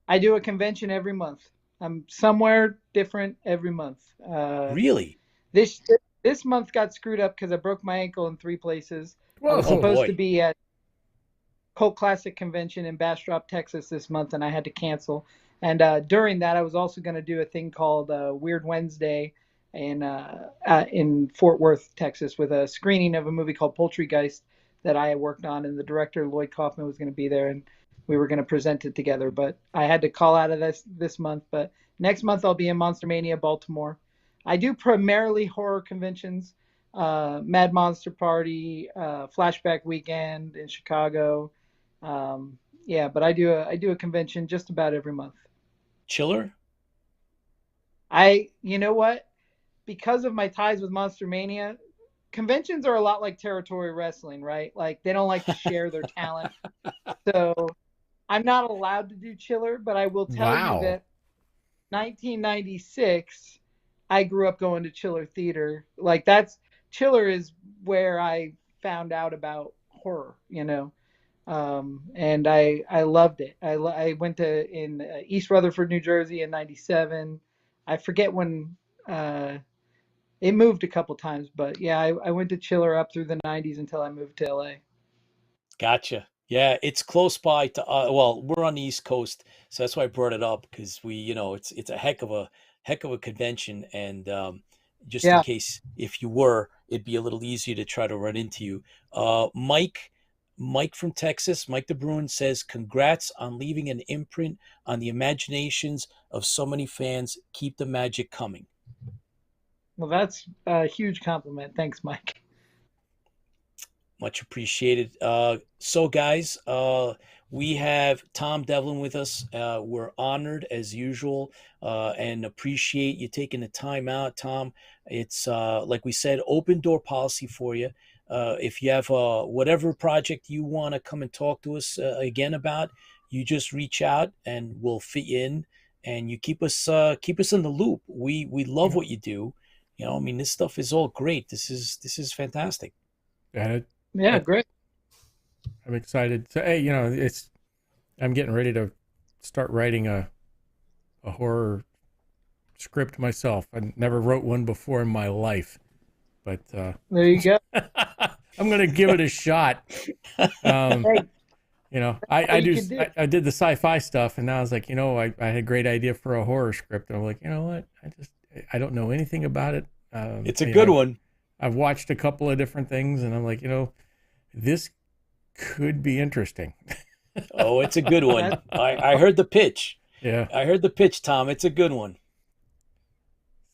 I do a convention every month. I'm somewhere different every month. Really? This this month got screwed up because I broke my ankle in three places. I was Oh Whoa. supposed to boy. be at Cult Classic Convention in Bastrop, Texas this month, and I had to cancel. And during that, I was also going to do a thing called Weird Wednesday in Fort Worth, Texas, with a screening of a movie called Poultrygeist that I had worked on, and the director Lloyd Kaufman was going to be there, and we were going to present it together. But I had to call out of this month. But next month I'll be in Monster Mania, Baltimore. I do primarily horror conventions, Mad Monster Party, Flashback Weekend in Chicago. Yeah, but I do a convention just about every month. Chiller? You know what? Because of my ties with Monster Mania, conventions are a lot like territory wrestling, right? Like they don't like to share their talent. So I'm not allowed to do Chiller, but I will tell you Wow. that 1996, I grew up going to Chiller Theater. Like Chiller is where I found out about horror. And I loved it. I went to in East Rutherford, New Jersey in '97. I forget when it moved a couple times, but yeah, I went to Chiller up through the '90s until I moved to LA. Gotcha. Yeah, it's close by to well, we're on the East Coast, so that's why I brought it up because it's a heck of a convention, and just in Yeah. case if you were, it'd be a little easier to try to run into you. Mike from Texas, Mike the Bruin says, "Congrats on leaving an imprint on the imaginations of so many fans. Keep the magic coming." Well, that's a huge compliment. Thanks, Mike. Much appreciated. So, guys, we have Tom Devlin with us. We're honored as usual and appreciate you taking the time out, Tom. It's like we said, open door policy for you. If you have whatever project you want to come and talk to us again about, you just reach out and we'll fit you in, and you keep us in the loop. We love Yeah. what you do. I mean, this stuff is all great. This is fantastic. And Yeah, I, great. I'm excited. So, hey, I'm getting ready to start writing a horror script myself. I never wrote one before in my life, but There you go. I'm going to give it a shot. Um, Hey, I what you do. could do. I did the sci-fi stuff, and now I was like, I had a great idea for a horror script. And I'm like, you know what? I don't know anything about it. It's a good one. I've watched a couple of different things, and I'm like, this could be interesting. Oh, it's a good one. That, I heard the pitch. Yeah. I heard the pitch, Tom. It's a good one.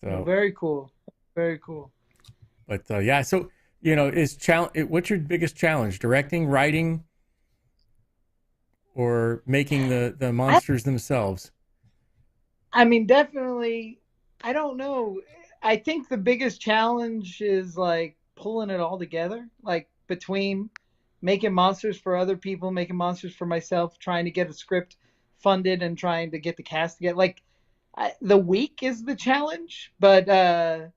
So, very cool. Very cool. but yeah. So, what's your biggest challenge? Directing, writing, or making the I, monsters themselves? I mean, definitely. I don't know. I think the biggest challenge is like pulling it all together, like between making monsters for other people, making monsters for myself, trying to get a script funded, and trying to get the cast together. Like the week is the challenge, but that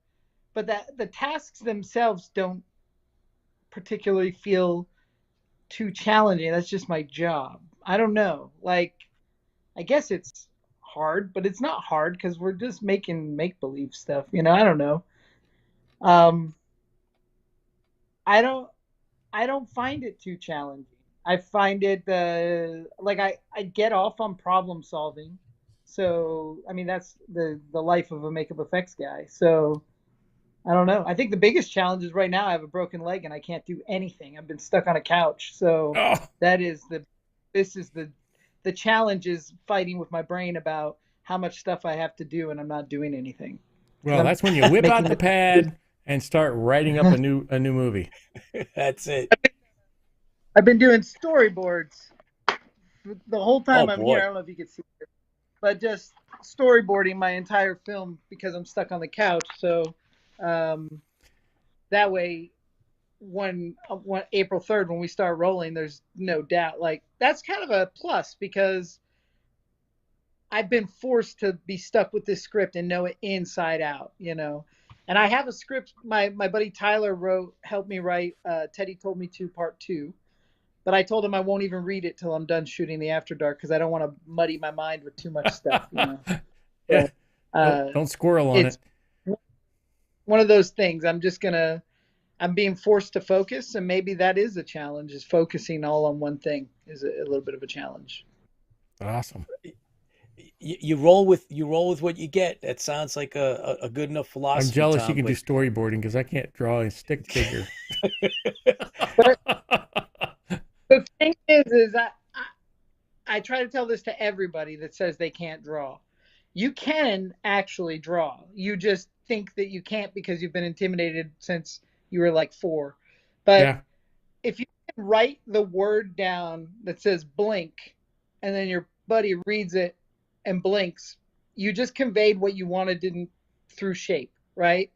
the tasks themselves don't particularly feel too challenging. That's just my job. I don't know. Like I guess it's hard, but it's not hard because we're just making make believe stuff. I don't know. Um, I don't. I don't find it too challenging. I find it like I get off on problem solving. So I mean that's the life of a makeup effects guy. So I don't know. I think the biggest challenge is right now I have a broken leg and I can't do anything. I've been stuck on a couch. So Oh, that is the challenge is fighting with my brain about how much stuff I have to do and I'm not doing anything. 'Cause well, I'm that's when you whip out making the pad and start writing up a new movie. That's it. I've been doing storyboards the whole Oh time I'm here. boy. I don't know if you can see it, but just storyboarding my entire film because I'm stuck on the couch. So that way, when April 3rd, when we start rolling, there's no doubt. Like that's kind of a plus because I've been forced to be stuck with this script and know it inside out, you know. And I have a script my buddy Tyler helped me write. Teddy told me to part 2, but I told him I won't even read it till I'm done shooting the After Dark because I don't want to muddy my mind with too much stuff, you know. Yeah, So, don't squirrel on it's it. one of those things. I'm being forced to focus, and maybe that is a challenge. Is focusing all on one thing is a little bit of a challenge. Awesome. You roll with what you get. That sounds like a good enough philosophy. I'm jealous Tom, you can but do storyboarding because I can't draw a stick figure. The thing is I try to tell this to everybody that says they can't draw. You can actually draw. You just think that you can't because you've been intimidated since you were like 4. But Yeah. if you can write the word down that says blink and then your buddy reads it and blinks, you just conveyed what you wanted through shape, right?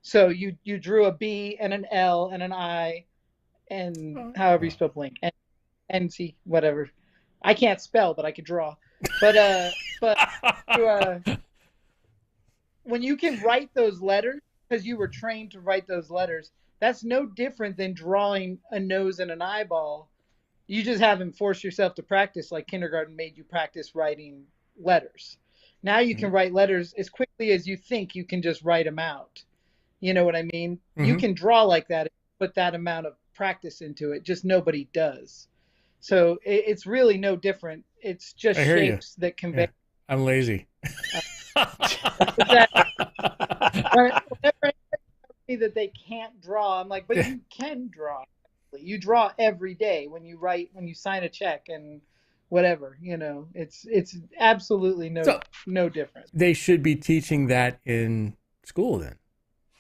So you drew a B and an L and an I and however you spell blink and NC whatever. I can't spell, but I could draw. But when you can write those letters because you were trained to write those letters, that's no different than drawing a nose and an eyeball. You just haven't forced yourself to practice like kindergarten made you practice writing letters. Now you can write letters as quickly as you think you can just write them out. You know what I mean? You can draw like that, put that amount of practice into it. Just nobody does. So it's really no different. It's just I hear you. shapes that convey. Yeah. I'm lazy. Whenever anybody tells me that they can't draw, I'm like, but you can draw. You draw every day when you write, when you sign a check and whatever, you know, it's absolutely no different. They should be teaching that in school then.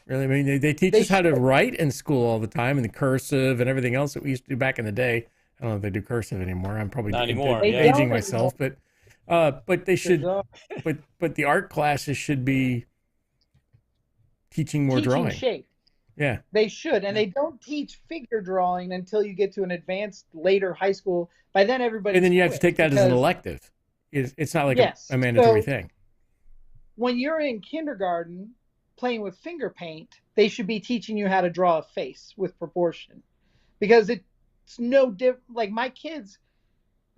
Really, I mean, they teach They us how to should. write in school all the time, and the cursive and everything else that we used to do back in the day. I don't know if they do cursive anymore. I'm probably Not anymore, They yeah. aging don't myself, but they should. anymore. But the art classes should be teaching more Teaching drawing. shape. Yeah, They should, and they don't teach figure drawing until you get to an advanced later high school. By then, everybody. and then you have to take that as an elective. It's not like Yes. a mandatory So- thing. When you're in kindergarten playing with finger paint, they should be teaching you how to draw a face with proportion, because it's no different. Like my kids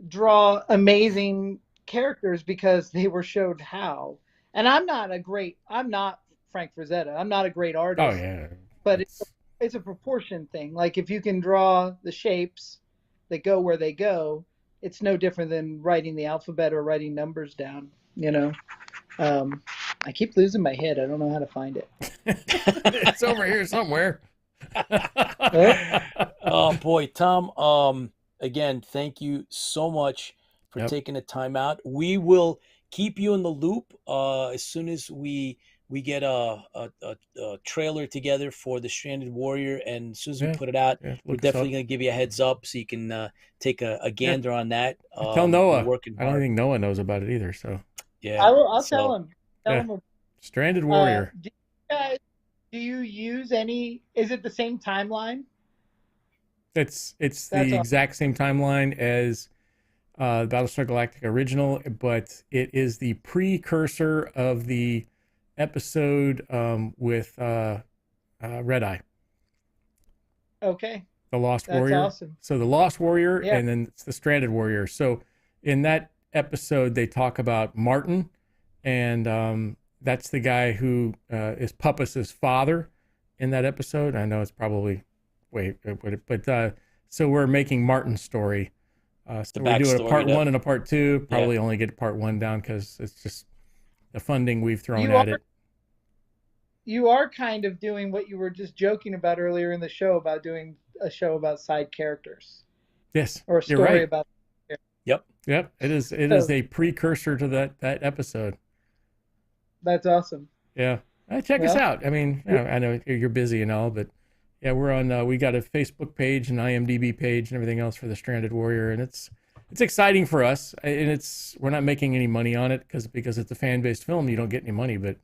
draw amazing characters because they were showed how. And I'm not Frank Frazetta. I'm not a great artist. Oh yeah, But it's a proportion thing. Like if you can draw the shapes that go where they go, it's no different than writing the alphabet or writing numbers down, you know. I keep losing my head. I don't know how to find it. it's over here somewhere. Oh boy, Tom. Again, thank you so much for taking the time out. We will keep you in the loop as soon as we get a trailer together for the Stranded Warrior, and as soon as we put it out, we're definitely going to give you a heads up so you can take a gander on that. Tell Noah. Working I don't hard. think Noah knows about it either. So yeah, I'll tell him. Tell him. Stranded Warrior. Do you use any? Is it the same timeline? It's the That's exact same timeline as Battlestar Galactica original, but it is the precursor of the episode with Red Eye. Okay. The Lost That's Warrior. awesome. So the Lost Warrior, Yeah. and then it's the Stranded Warrior. So in that episode, they talk about Martin, and that's the guy who is Puppus's father in that episode. I know it's probably but so we're making Martin's story. So we're doing a part 1 and a part 2. Probably only get part 1 down because it's just the funding we've thrown at it. you are kind of doing what you were just joking about earlier in the show about doing a show about side characters Yes, or a you're story right. about. Yep. Yep, it is. It So is a precursor to that episode. that's awesome. Yeah, check us Well, out. I mean, I know you're busy and all, but yeah, we're on. We got a Facebook page and IMDb page and everything else for the Stranded Warrior, and it's exciting for us. And we're not making any money on it because it's a fan based film. You don't get any money, but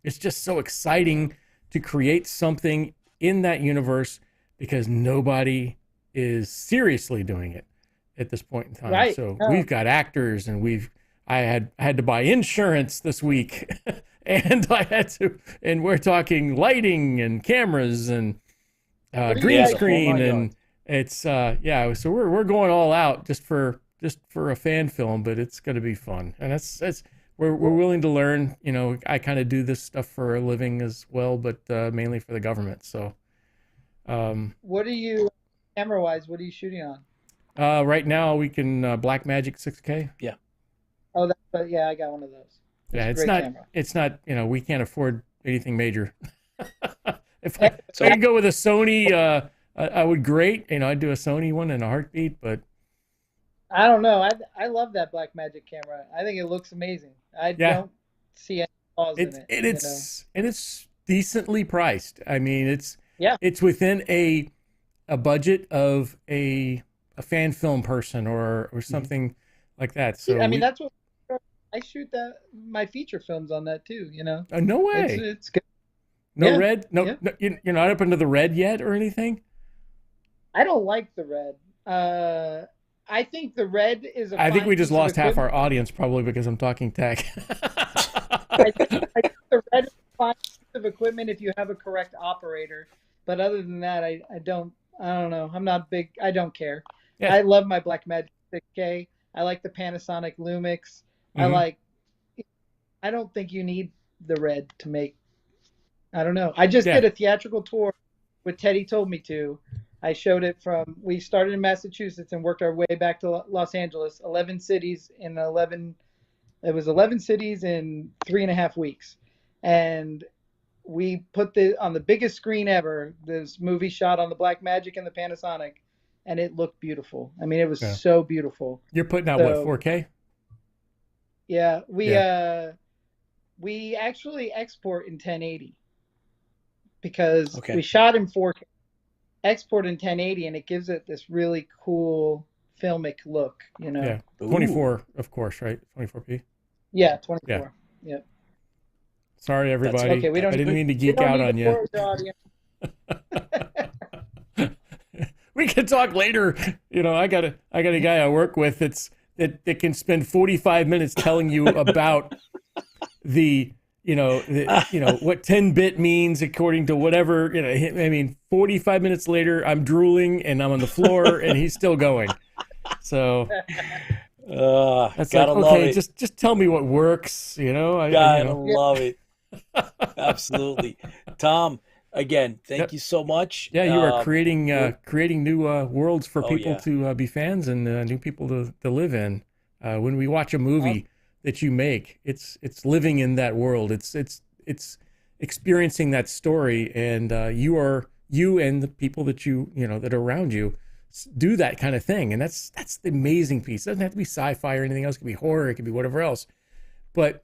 it's just so exciting to create something in that universe because nobody is seriously doing it at this point in time. right. So No, we've got actors, and I had to buy insurance this week, and and we're talking lighting and cameras and what do you green Yeah, guys? the whole screen, nine and yards. it's yeah. So we're going all out just for a fan film, but it's going to be fun, and that's we're willing to learn. You know, I kind of do this stuff for a living as well, but mainly for the government. So What are you camera wise? What are you shooting on? right now we can Blackmagic 6K. Yeah. Oh, but yeah, I got one of those. Yeah, It's a great camera. it's not, we can't afford anything major. If So I could go with a Sony, I would great. I'd do a Sony one in a heartbeat, but I don't know. I love that Blackmagic camera. I think it looks amazing. I yeah, don't see any flaws in it. it's decently priced. I mean, Yeah. it's within a budget of a fan film person or something like that. So I mean, that's what I shoot my feature films on that too. no way. It's good. No Yeah, red? No, yeah. no, you're not up into the red yet or anything? I don't like the red. I think the red is a I think fine we just piece of lost half equipment. our audience probably because I'm talking tech. I think the red is a fine piece of equipment if you have a correct operator. But other than that, I don't know. I'm not big. I don't care. Yeah. I love my Blackmagic 6K. I like the Panasonic Lumix. Mhm. I don't think you need the red to make. I don't know. I just Yeah. did a theatrical tour with Teddy told me to. I showed it we started in Massachusetts and worked our way back to Los Angeles, 11 cities in 11 cities in 3.5 weeks. And we put on the biggest screen ever, this movie shot on the Blackmagic and the Panasonic, and it looked beautiful. I mean, it was Yeah. so beautiful. You're putting out So, what, 4K? yeah, we actually export in 1080 because Okay. we shot in 4K, export in 1080, and it gives it this really cool filmic look, Yeah. Ooh. 24, of course, right? 24p. Yeah, 24. Yeah. Sorry, everybody. Okay, we don't I didn't mean to We geek don't out need on to you. bore the audience. We can talk later. I got a guy I work with that can spend 45 minutes telling you about what 10-bit means according to whatever, I mean, 45 minutes later, I'm drooling and I'm on the floor and he's still going. So that's gotta like, love okay, it. just tell me what works, Gotta love it. Absolutely. Tom, again, thank Yep. you so much. Yeah, you are creating new worlds for Oh, people yeah. to be fans and new people to live in. When we watch a movie that you make, it's living in that world. It's experiencing that story, and you and the people that that are around you do that kind of thing, and that's the amazing piece. It doesn't have to be sci-fi or anything else. It could be horror. It could be whatever else, but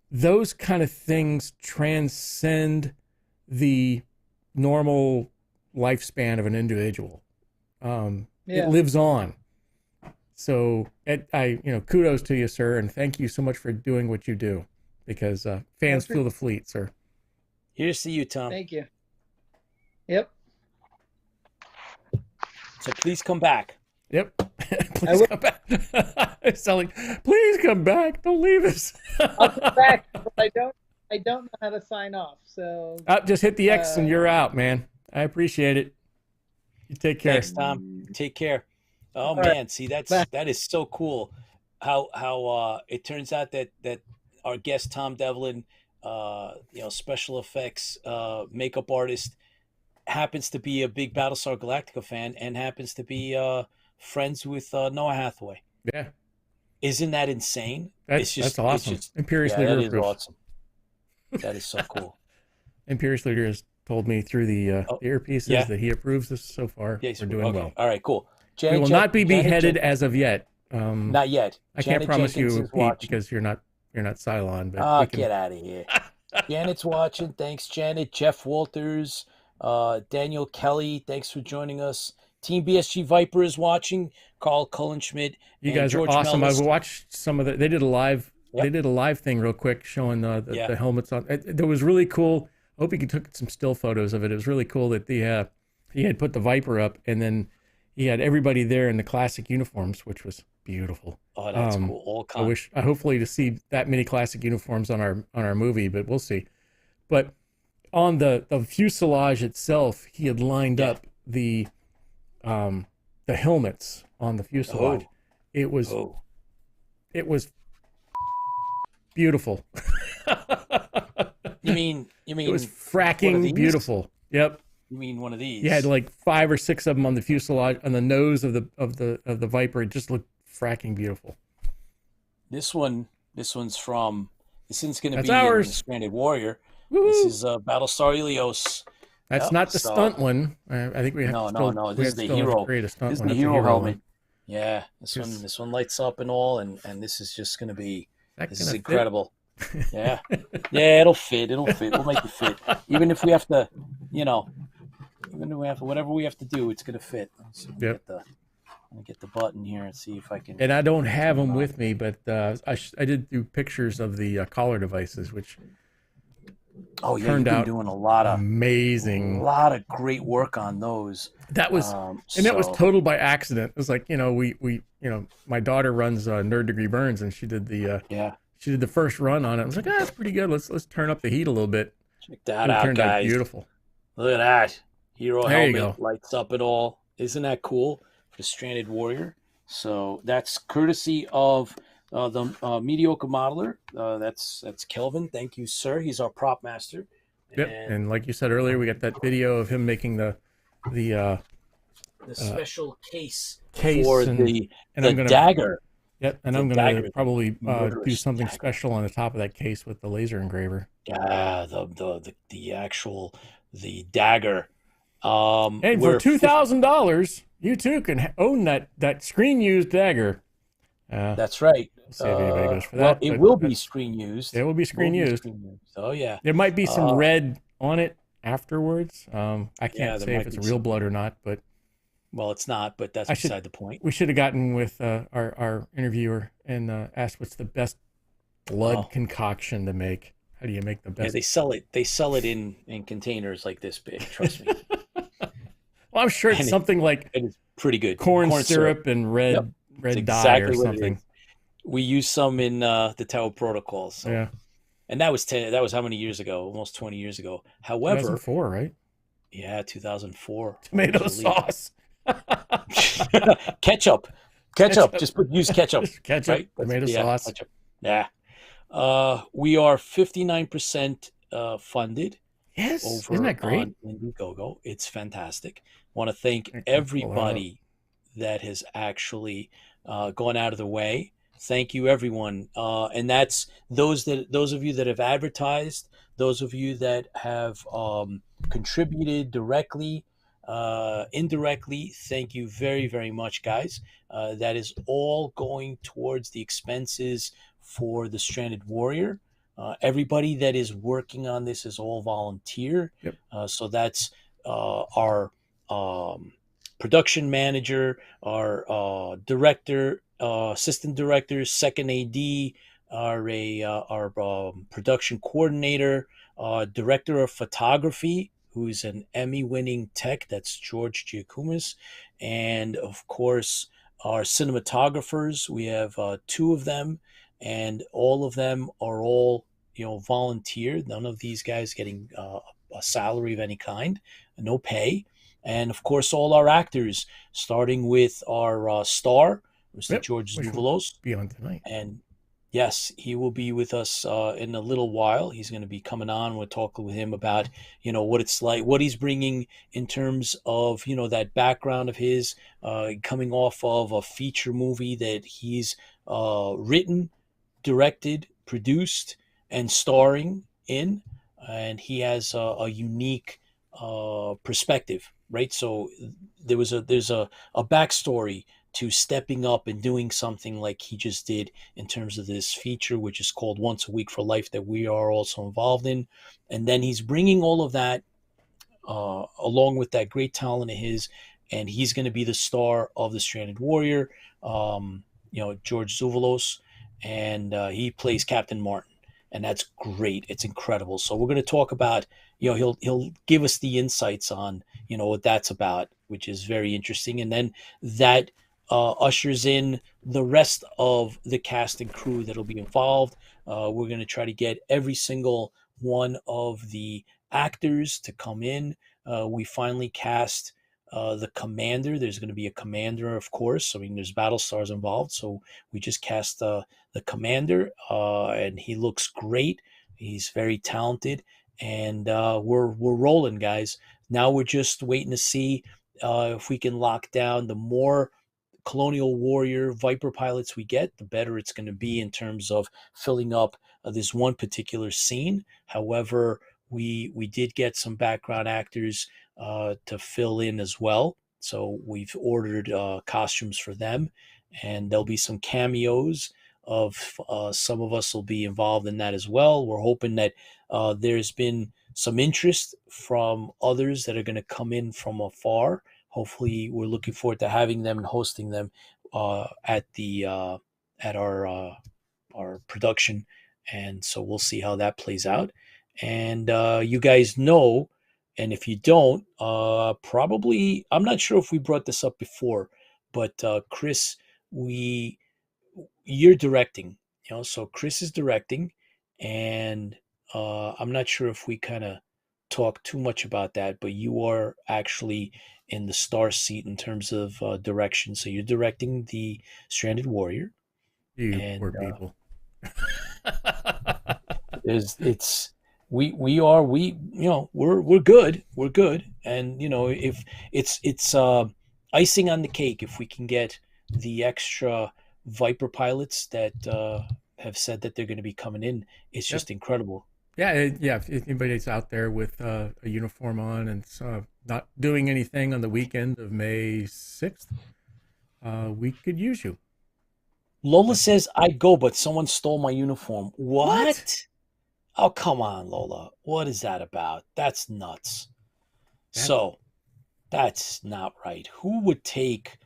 those kind of things transcend the normal lifespan of an individual. It lives on. So kudos to you, sir, and thank you so much for doing what you do, because fans feel the fleet, sir. Here's to you, Tom. Thank you. Yep. So please come back. Yep. Please come back. It's selling. Please come back. Don't leave us. I'll come back, but I don't know how to sign off. So Just hit the X and you're out, man. I appreciate it. You take care. Thanks, Tom. Take care. Oh All man, right. see Bye. that is so cool. How it turns out that our guest Tom Devlin, special effects makeup artist, happens to be a big Battlestar Galactica fan and happens to be friends with Noah Hathaway. Yeah. Isn't that insane? That's awesome. Imperiously that is Roof. awesome. That is so cool. Imperious Leader has told me through the earpieces yeah. that he approves this so far. Yes, We're doing okay. well. All right, cool. We will not be beheaded as of yet. Not yet. I can't promise Jenkins you, is Pete, watching. because you're not Cylon, but Ah, we can. get out of here. Janet's watching. Thanks, Janet. Jeff Walters, Daniel Kelly. Thanks for joining us. Team BSG Viper is watching. Carl Cullenschmidt. You and guys George are awesome. Mellis. I've watched some of the. They did a live. Yep. They did a live thing real quick, showing Yeah. the helmets on. It was really cool. I hope you took some still photos of it. It was really cool that he had put the Viper up, and then he had everybody there in the classic uniforms, which was beautiful. Oh, that's cool. All kinds. I hopefully to see that many classic uniforms on our movie, but we'll see. But on the fuselage itself, he had lined up the helmets on the fuselage. Oh. It was beautiful. You mean it was fracking beautiful. Yep. You mean one of these? You had like 5 or 6 of them on the fuselage, on the nose of the Viper. It just looked fracking beautiful. This one's going to be ours. in Stranded Warrior. Woo-hoo. This is Battlestar Helios. That's not the stunt one. I think we have to still, no. This is the hero. This is the hero helmet. Yeah, this one lights up and all, and this is just going to be. This is incredible. Yeah, it'll fit. We'll make it fit. Even if we have to, whatever we have to do, it's going to fit. Yep. Let me get the button here and see if I can. And I don't have them with me, but I did do pictures of the collar devices, which turned out doing a lot of amazing, a lot of great work on those. That was that was total by accident. It was like we my daughter runs Nerd Degree Burns, and she did the first run on it. I was like, that's pretty good. Let's turn up the heat a little bit. Check that out, turned guys. out beautiful. Look at that hero there helmet, you go. lights up and all. Isn't that cool for the Stranded Warrior? So that's courtesy of the mediocre modeler. That's Kelvin. Thank you, sir. He's our prop master. Yep. And like you said earlier, we got that video of him making the special case for the dagger. Yep, and I'm going to probably do something special on the top of that case with the laser engraver. Yeah, the actual dagger. And for $2,000, you too can own that screen used dagger. That's right. See if anybody goes for that. Well, it will be screen used. It will be screen used. Oh yeah. There might be some red on it afterwards. I can't say if it's real blood or not, but. Well, it's not, but that's beside the point. We should have gotten with our interviewer and asked what's the best blood concoction to make. How do you make the best? Yeah, they sell it in containers like this big. Trust me. Well, I'm sure it's something like it is pretty good. Corn syrup and red dye or something. We use some in the Tower Protocol. So. Yeah. And that was how many years ago? Almost 20 years ago. However, 2004, right? Yeah, 2004. Tomato sauce. Ketchup. Just use ketchup. Ketchup. Right? Tomato sauce. Ketchup. Yeah. We are 59% funded. Yes. Over Isn't that great? On Indiegogo. It's fantastic. Want to thank everybody that has actually gone out of the way. Thank you, everyone. And that's those of you that have advertised, those of you that have contributed directly, indirectly. Thank you very, very much, guys. That is all going towards the expenses for the Stranded Warrior. Everybody that is working on this is all volunteer. Yep. So that's our production manager, our director, assistant director, second AD, our production coordinator, director of photography, who's an Emmy-winning tech. That's George Giacomis. And, of course, our cinematographers. We have 2 of them, and all of them are all, volunteer. None of these guys getting a salary of any kind, no pay. And, of course, all our actors, starting with our star, Mr. George Zouvelos. Be on tonight. And yes, he will be with us in a little while. He's going to be coming on. We'll talk with him about, what it's like, what he's bringing in terms of, that background of his, coming off of a feature movie that he's written, directed, produced, and starring in. and he has a unique perspective, right? So there's a backstory to stepping up and doing something like he just did in terms of this feature, which is called Once a Week for Life, that we are also involved in. And then he's bringing all of that along with that great talent of his, and he's going to be the star of the Stranded Warrior. George Zouvelos, and he plays Captain Martin, and that's great. It's incredible. So we're going to talk about, he'll give us the insights on, what that's about, which is very interesting, and then that ushers in the rest of the cast and crew that'll be involved. We're going to try to get every single one of the actors to come in. We finally cast the commander. There's going to be a commander, of course. I mean, there's battle stars involved, so we just cast the commander, and he looks great. He's very talented, and we're rolling, guys. Now we're just waiting to see if we can lock down. The more Colonial Warrior Viper pilots we get, the better it's going to be in terms of filling up this one particular scene. However, we did get some background actors to fill in as well. So we've ordered costumes for them, and there'll be some cameos of some of us will be involved in that as well. We're hoping that there's been some interest from others that are going to come in from afar. Hopefully, we're looking forward to having them and hosting them at our production, and so we'll see how that plays out. And you guys know, and if you don't, probably, I'm not sure if we brought this up before, but Chris, you're directing, so Chris is directing, and I'm not sure if we kind of talk too much about that, but you are actually in the star seat in terms of direction. So you're directing the Stranded Warrior. You and poor people. We're good. We're good. And if it's icing on the cake if we can get the extra Viper pilots that have said that they're going to be coming in, it's just incredible. Yeah, if anybody's out there with a uniform on and not doing anything on the weekend of May 6th, we could use you. Lola says, I'd go, but someone stole my uniform. What? Oh, come on, Lola. What is that about? That's nuts. So, that's not right. Who would take...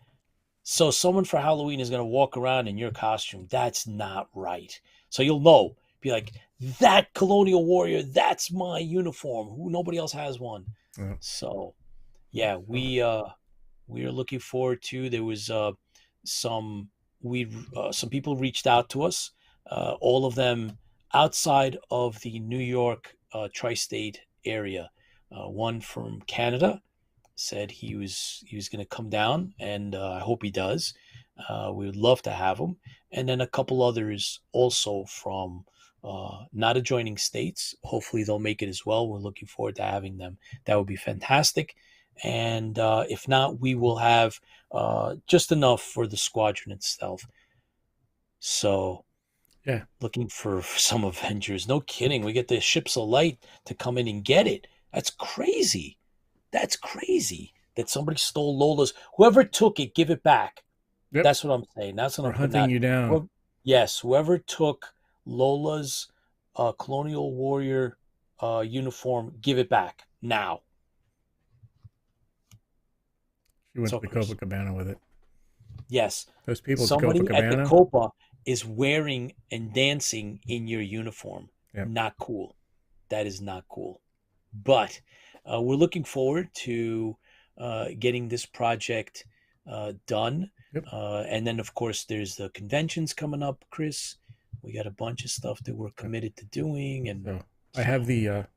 So someone for Halloween is going to walk around in your costume. That's not right. So you'll know. Be like, that Colonial Warrior, that's my uniform. Nobody else has one. Yeah. So, yeah, we are looking forward to. There was some people reached out to us, all of them outside of the New York tri-state area. One from Canada said he was going to come down, and I hope he does. We would love to have him, and then a couple others also from not adjoining states. Hopefully they'll make it as well. We're looking forward to having them. That would be fantastic. And if not, we will have just enough for the squadron itself. So, yeah, looking for some Avengers. No kidding. We get the Ships of Light to come in and get it. That's crazy. That's crazy that somebody stole Lola's. Whoever took it, give it back. Yep. That's what I'm saying. That's what We're I'm putting hunting out. you down. Yes, whoever took Lola's Colonial Warrior uniform, give it back now. She went to the Copacabana with it. Yes. Those people Somebody at the Copacabana. At the Copa is wearing and dancing in your uniform. Yep. Not cool. That is not cool. But we're looking forward to getting this project done. Yep. And then, of course, there's the conventions coming up, Chris. We got a bunch of stuff that we're committed to doing. And so I have the...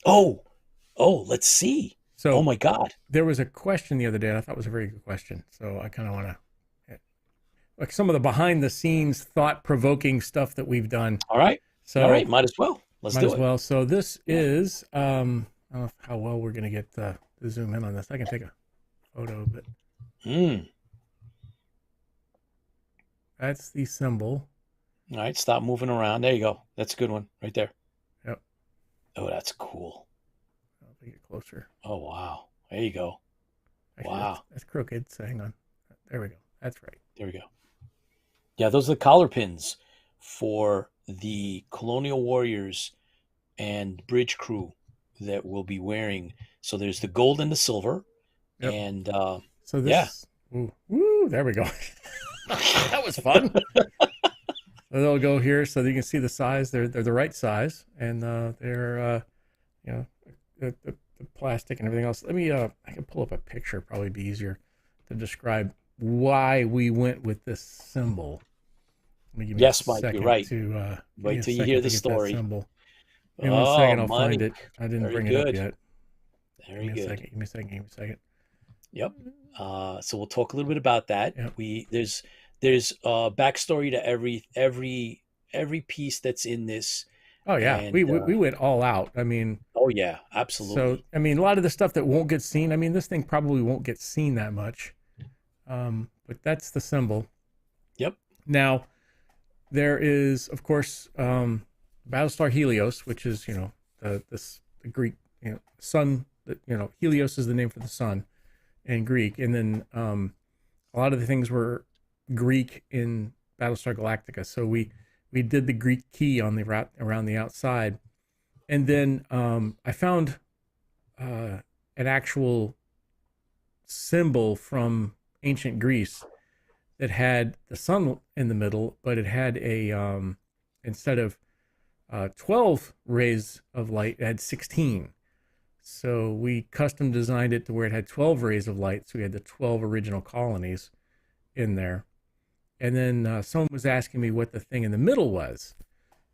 Oh, let's see. So, oh, my God. There was a question the other day, and I thought it was a very good question. So I kind of want to... Like some of the behind-the-scenes, thought-provoking stuff that we've done. All right. So, all right. Might as well. Let's do it. Well. So this is... I don't know how well we're going to get to zoom in on this. I can take a photo, but... That's the symbol. All right, stop moving around. There you go. That's a good one right there. Yep. Oh, that's cool. I'll get closer. Oh, wow. There you go. Actually, Wow. that's crooked. So hang on. There we go. That's right. There we go. Yeah, those are the collar pins for the Colonial Warriors and Bridge crew that will be wearing. So there's the gold and the silver. Yep. And So yeah. this, woo, there we go. That was fun. So they'll go here so that you can see the size. They're the right size, and they're you know, the plastic and everything else. Let me I can pull up a picture. Probably be easier to describe why we went with this symbol. Let me give you Yes, a Mike, second you're right. to Wait till you hear the story. Symbol. Give me 1 second, I'll find it. Mike, I didn't very bring it up good. yet. Very Give me a good. second. Give me a second. Yep. So we'll talk a little bit about that. Yep. There's backstory to every piece that's in this. Oh yeah, And, we went all out. I mean, oh yeah, absolutely. so I mean, a lot of the stuff that won't get seen. I mean, this thing probably won't get seen that much, but that's the symbol. Yep. Now, there is, of course, Battlestar Helios, which is the Greek sun. Helios is the name for the sun in Greek, and then a lot of the things were Greek in Battlestar Galactica. So we did the Greek key on the around the outside, and then I found an actual symbol from ancient Greece that had the sun in the middle, but it had a instead of 12 rays of light, it had 16. So we custom designed it to where it had 12 rays of light. So we had the 12 original colonies in there. And then someone was asking me what the thing in the middle was.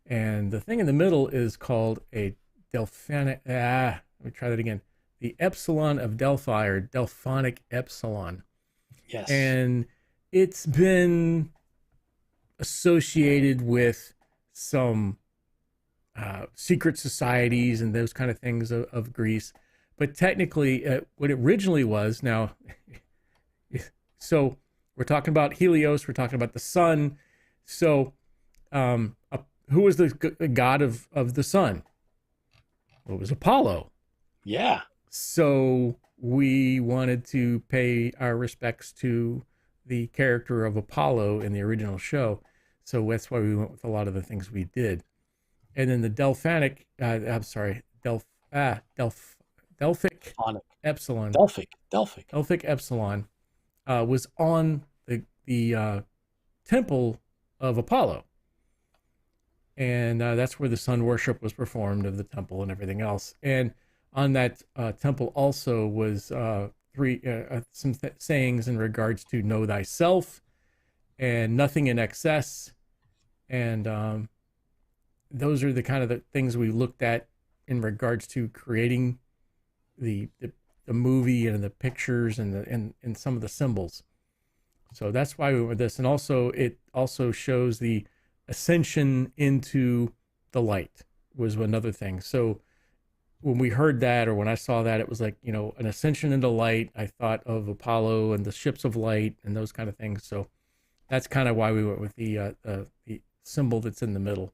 And the thing in the middle is called a Delphanic, let me try that again. The Epsilon of Delphi, or Delphonic Epsilon. Yes. And it's been associated with some secret societies and those kind of things of Greece. But technically, what it originally was, now, so we're talking about Helios, we're talking about the sun. So who was the god of the sun? Well, it was Apollo. Yeah. So we wanted to pay our respects to the character of Apollo in the original show. So that's why we went with a lot of the things we did. And then the Delphanic, Delphic Epsilon. Delphic Epsilon was on the temple of Apollo. And that's where the sun worship was performed of the temple and everything else. And on that temple also was some sayings in regards to know thyself and nothing in excess. And those are the kind of the things we looked at in regards to creating the movie and the pictures and some of the symbols. So that's why we went with this. And also it also shows the ascension into the light was another thing. So when we heard that, or when I saw that, it was like, an ascension into light. I thought of Apollo and the ships of light and those kind of things. So that's kind of why we went with the symbol that's in the middle.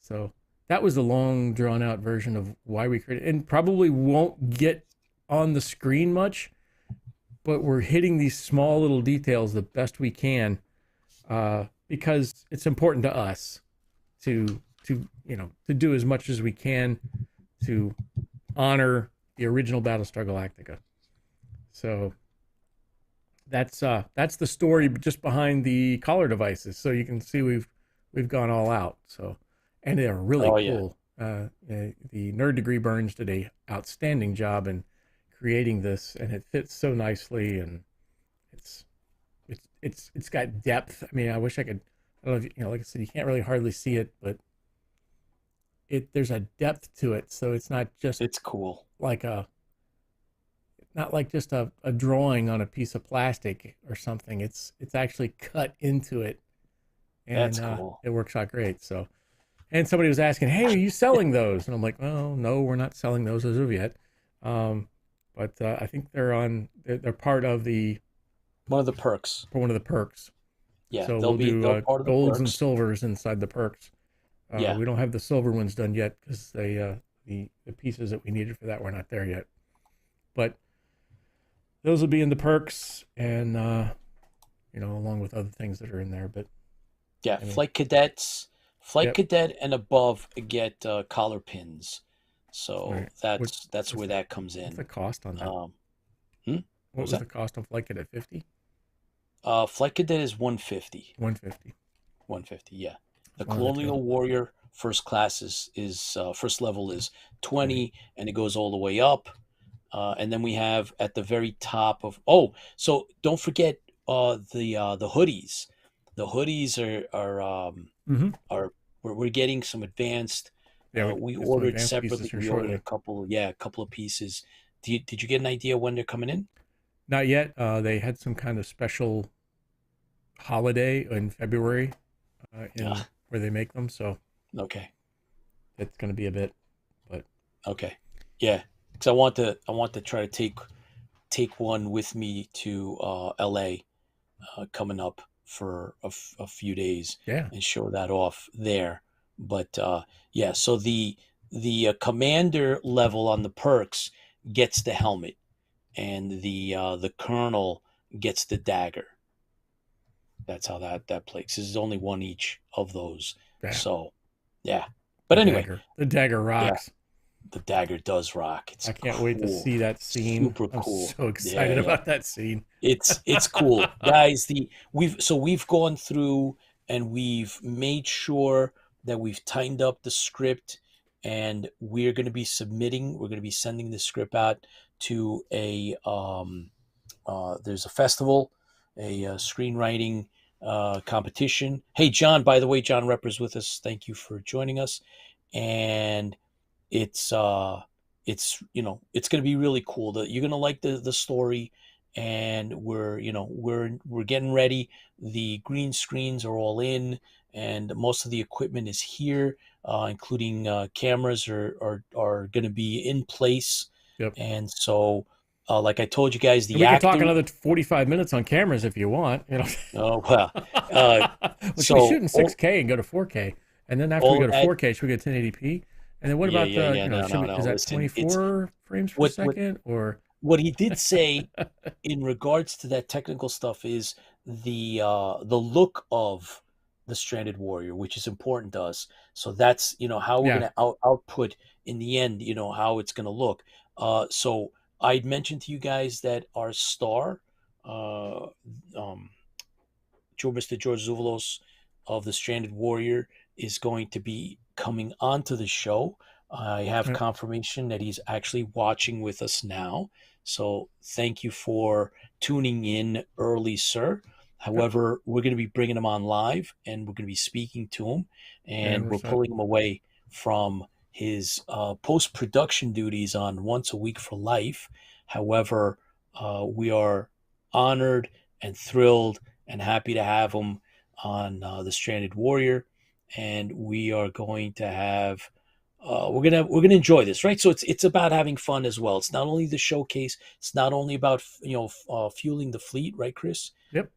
So that was the long drawn out version of why we created, and probably won't get on the screen much, but we're hitting these small little details the best we can, because it's important to us to do as much as we can to honor the original Battlestar Galactica. So that's the story just behind the collar devices. So you can see we've gone all out. So, and they're really cool. Yeah. The Nerd Degree Burns did a outstanding job in creating this, and it fits so nicely, and it's got depth. I mean, I wish I could. I don't know if like I said, you can't really hardly see it, but there's a depth to it. So it's not just, it's cool. Not like just a drawing on a piece of plastic or something. It's actually cut into it, and that's cool. It works out great. So, and somebody was asking, "Hey, are you selling those?" And I'm like, "Well, no, we're not selling those as of yet." But I think they're part of one of the perks. For one of the perks. Yeah, so we'll do golds and silvers inside the perks. Yeah. We don't have the silver ones done yet because they the pieces that we needed for that were not there yet. But those will be in the perks, and along with other things that are in there. But Yeah, I mean, flight cadets, Yep. cadet and above get collar pins. So Right. that's what's where the- that comes what's in. the cost on that? What What was the cost on Flight Cadet 50? Flight cadet is 150. 150. 150, yeah. The That's one of the Colonial two. Warrior first class is first level is 20, and it goes all the way up. And then we have at the very top of so don't forget the hoodies. The hoodies Mm-hmm. are we're getting some advanced. Yeah, We get some ordered advanced pieces separately. here We ordered shortly. a couple of pieces. Did you get an idea when they're coming in? Not yet. They had some kind of special holiday in February where they make them, so Okay. it's going to be a bit. But Okay. Yeah, because I want to try to take one with me to LA coming up for a few days yeah, and show that off there. But yeah, so the commander level on the perks gets the helmet, and the colonel gets the dagger. That's how that plays. There's only one each of those. yeah. So yeah. But anyway, the dagger rocks. the dagger does rock. It's I can't wait to cool. see that scene. Super I'm cool. so excited Yeah. about that scene. It's cool, guys. We've gone through and we've made sure that we've tightened up the script, and we're going to be submitting. We're going to be sending the script out to a there's a festival, a screenwriting competition. Hey, John, by the way, John Repper's with us. Thank you for joining us, and it's it's going to be really cool. You're going to like the story, and we're getting ready. The green screens are all in, and most of the equipment is here, including cameras are going to be in place. Yep. And so like I told you guys, and we can talk another 45 minutes on cameras if you want. Oh well. We should be shooting 6K and go to 4K, and then after we go to 4K, should we get 1080p? And then what about no, is that listen, 24 frames per second or? What he did say in regards to that technical stuff is the look of the Stranded Warrior, which is important to us. So that's how we're going to output in the end. How it's going to look. So I'd mentioned to you guys that our star, Mr. George Zouvelos of the Stranded Warrior, is going to be coming onto the show. I have confirmation that he's actually watching with us now. So thank you for tuning in early, sir. However, we're going to be bringing him on live, and we're going to be speaking to him, and we're pulling him away from his post-production duties on Once a Week for Life. However, we are honored and thrilled and happy to have him on the Stranded Warrior, and we are going to have we're gonna enjoy this, right? So it's about having fun as well. It's not only the showcase. It's not only about fueling the fleet, right, Chris? Yep.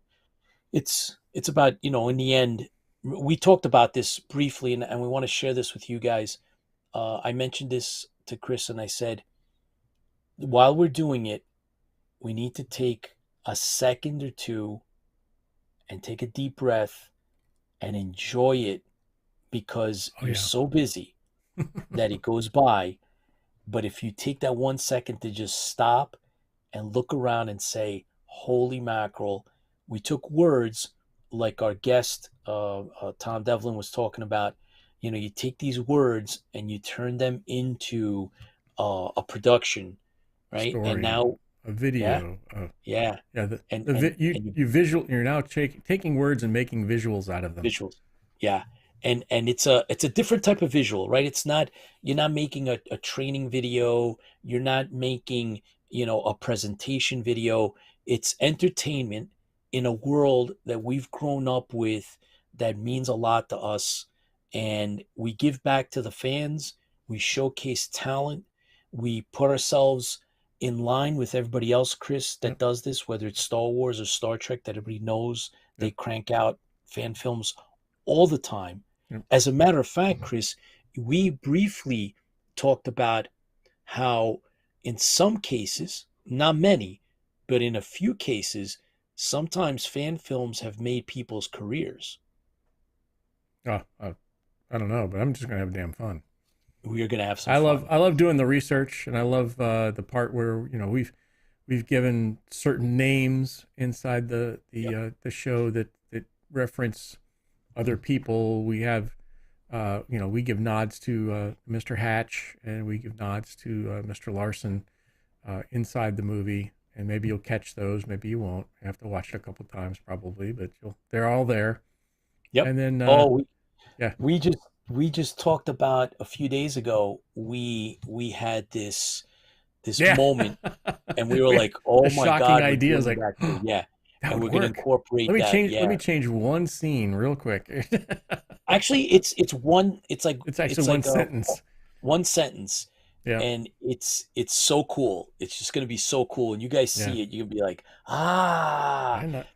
It's about in the end, we talked about this briefly, and we want to share this with you guys. I mentioned this to Chris, and I said, while we're doing it, we need to take a second or two and take a deep breath and enjoy it, because you're so busy that it goes by. But if you take that 1 second to just stop and look around and say, holy mackerel, we took words like our guest, Tom Devlin, was talking about. You take these words and you turn them into a production, right? Story, and now a video. Yeah. You're now taking words and making visuals out of them. Visuals. Yeah. And it's a different type of visual, right? It's not, you're not making a training video. You're not making, a presentation video. It's entertainment in a world that we've grown up with that means a lot to us. And we give back to the fans. We showcase talent. We put ourselves in line with everybody else, Chris, that does this, whether it's Star Wars or Star Trek, that everybody knows. They crank out fan films all the time. As a matter of fact, Chris, we briefly talked about how in some cases, not many, but in a few cases, sometimes fan films have made people's careers. Oh, I don't know, but I'm just gonna have damn fun. We're going to have some I fun. love doing the research, and I love the part where we've given certain names inside the show that reference other people. We have we give nods to Mr. Hatch, and we give nods to Mr. Larson inside the movie, and maybe you'll catch those, maybe you won't. You have to watch it a couple times probably, but they're all there. Yep. And then yeah, we just talked about a few days ago. We had this moment, and we were like, "Oh my shocking God, ideas like yeah." That and would we're going to work. incorporate that. Let me change one scene real quick. Actually, it's one. It's actually one sentence. One sentence. Yeah. And it's so cool. It's just going to be so cool. And you guys see it, you'll be like,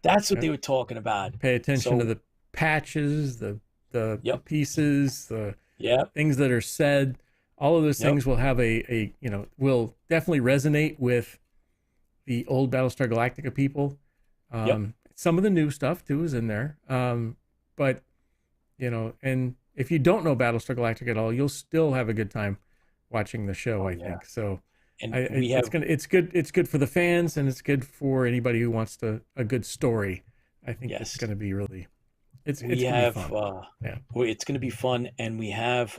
that's what they were talking about. Pay attention to the patches, the pieces, the things that are said. All of those things will have will definitely resonate with the old Battlestar Galactica people. Some of the new stuff too is in there. But and if you don't know Battlestar Galactica at all, you'll still have a good time watching the show, I think. So and it's good for the fans, and it's good for anybody who wants a good story. I think it's going to be really it's going to be fun. It's going to be fun, and we have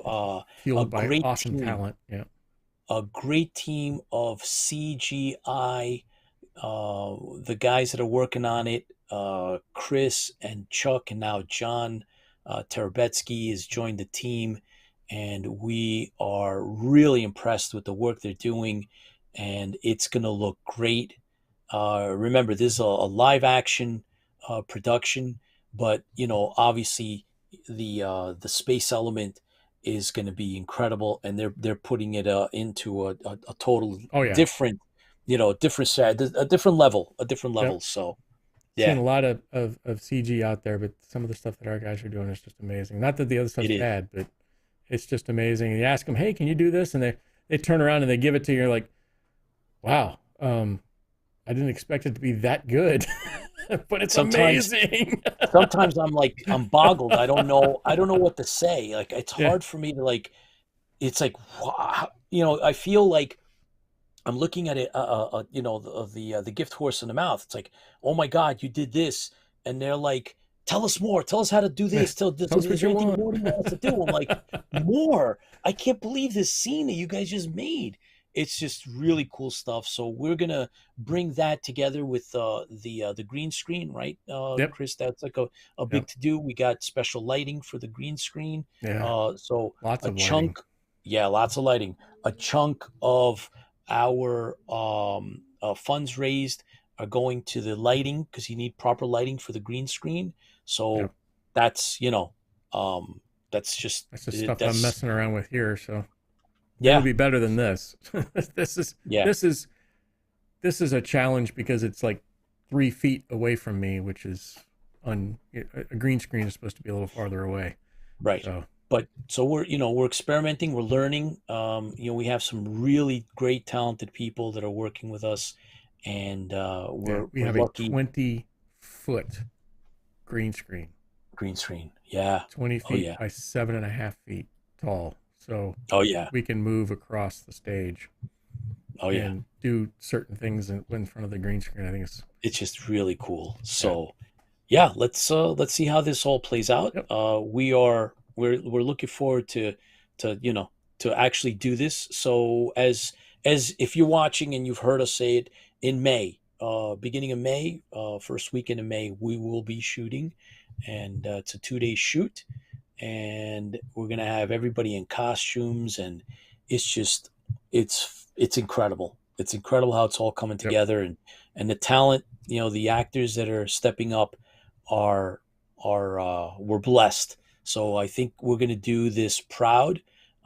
fueled by awesome talent. Yeah. A great team of CGI, the guys that are working on it, Chris and Chuck, and now John Terabetsky has joined the team, and we are really impressed with the work they're doing, and it's going to look great. Remember, this is a live action production, but obviously the space element is going to be incredible, and they're putting it into a total different, different a different level. Yep. So seen a lot of CG out there, but some of the stuff that our guys are doing is just amazing. Not that the other stuff's bad, but it's just amazing. And you ask them, "Hey, can you do this?" And they turn around and they give it to you. You're like, "Wow, I didn't expect it to be that good." But it's amazing. Sometimes I'm boggled. I don't know what to say. Like, it's hard for me to it's like, wow, I feel like I'm looking at it, the gift horse in the mouth. It's like, oh my God, you did this. And they're like, tell us more. Tell us how to do this. Tell us what you want. More you want us to do? I'm like, more. I can't believe this scene that you guys just made. It's just really cool stuff. So we're gonna bring that together with the green screen, right, Chris? That's like a big to do. We got special lighting for the green screen. So lots of chunk, lighting. Lots of lighting. A chunk of our funds raised are going to the lighting, because you need proper lighting for the green screen. So that's that's just stuff I'm messing around with here. So it'll be better than this. This is a challenge because it's like 3 feet away from me, which is a green screen is supposed to be a little farther away. Right. So we're experimenting, we're learning. We have some really great, talented people that are working with us, and we have lucky. A 20-foot green screen. 20 feet by 7.5 feet tall. So we can move across the stage. And do certain things in front of the green screen. I think it's just really cool. So let's see how this all plays out. We're looking forward to actually do this. So as if you're watching and you've heard us say it, in May, beginning of May, first weekend of May, we will be shooting, and it's a 2-day shoot, and we're gonna have everybody in costumes, and it's incredible. It's incredible how it's all coming together, and the talent, the actors that are stepping up are we're blessed. So I think we're going to do this proud.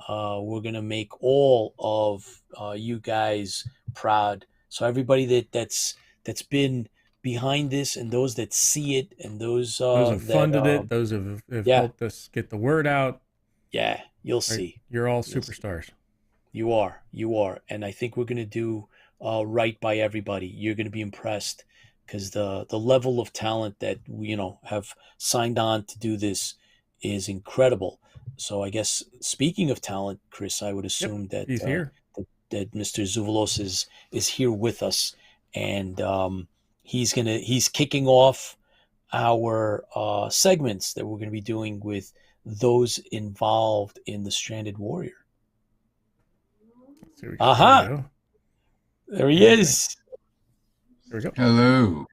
We're going to make all of you guys proud. So everybody that's been behind this, and those that see it, and those have funded it, those have helped us get the word out. Yeah, you'll see. You're all superstars. You are, and I think we're going to do right by everybody. You're going to be impressed because the level of talent that we, have signed on to do this is incredible. So I guess speaking of talent, Chris, I would Yep, assume that he's here. that Mr. Zouvelos is here with us, and he's kicking off our segments that we're going to be doing with those involved in the Stranded Warrior. There we Aha! go. There he is. There we go. Hello.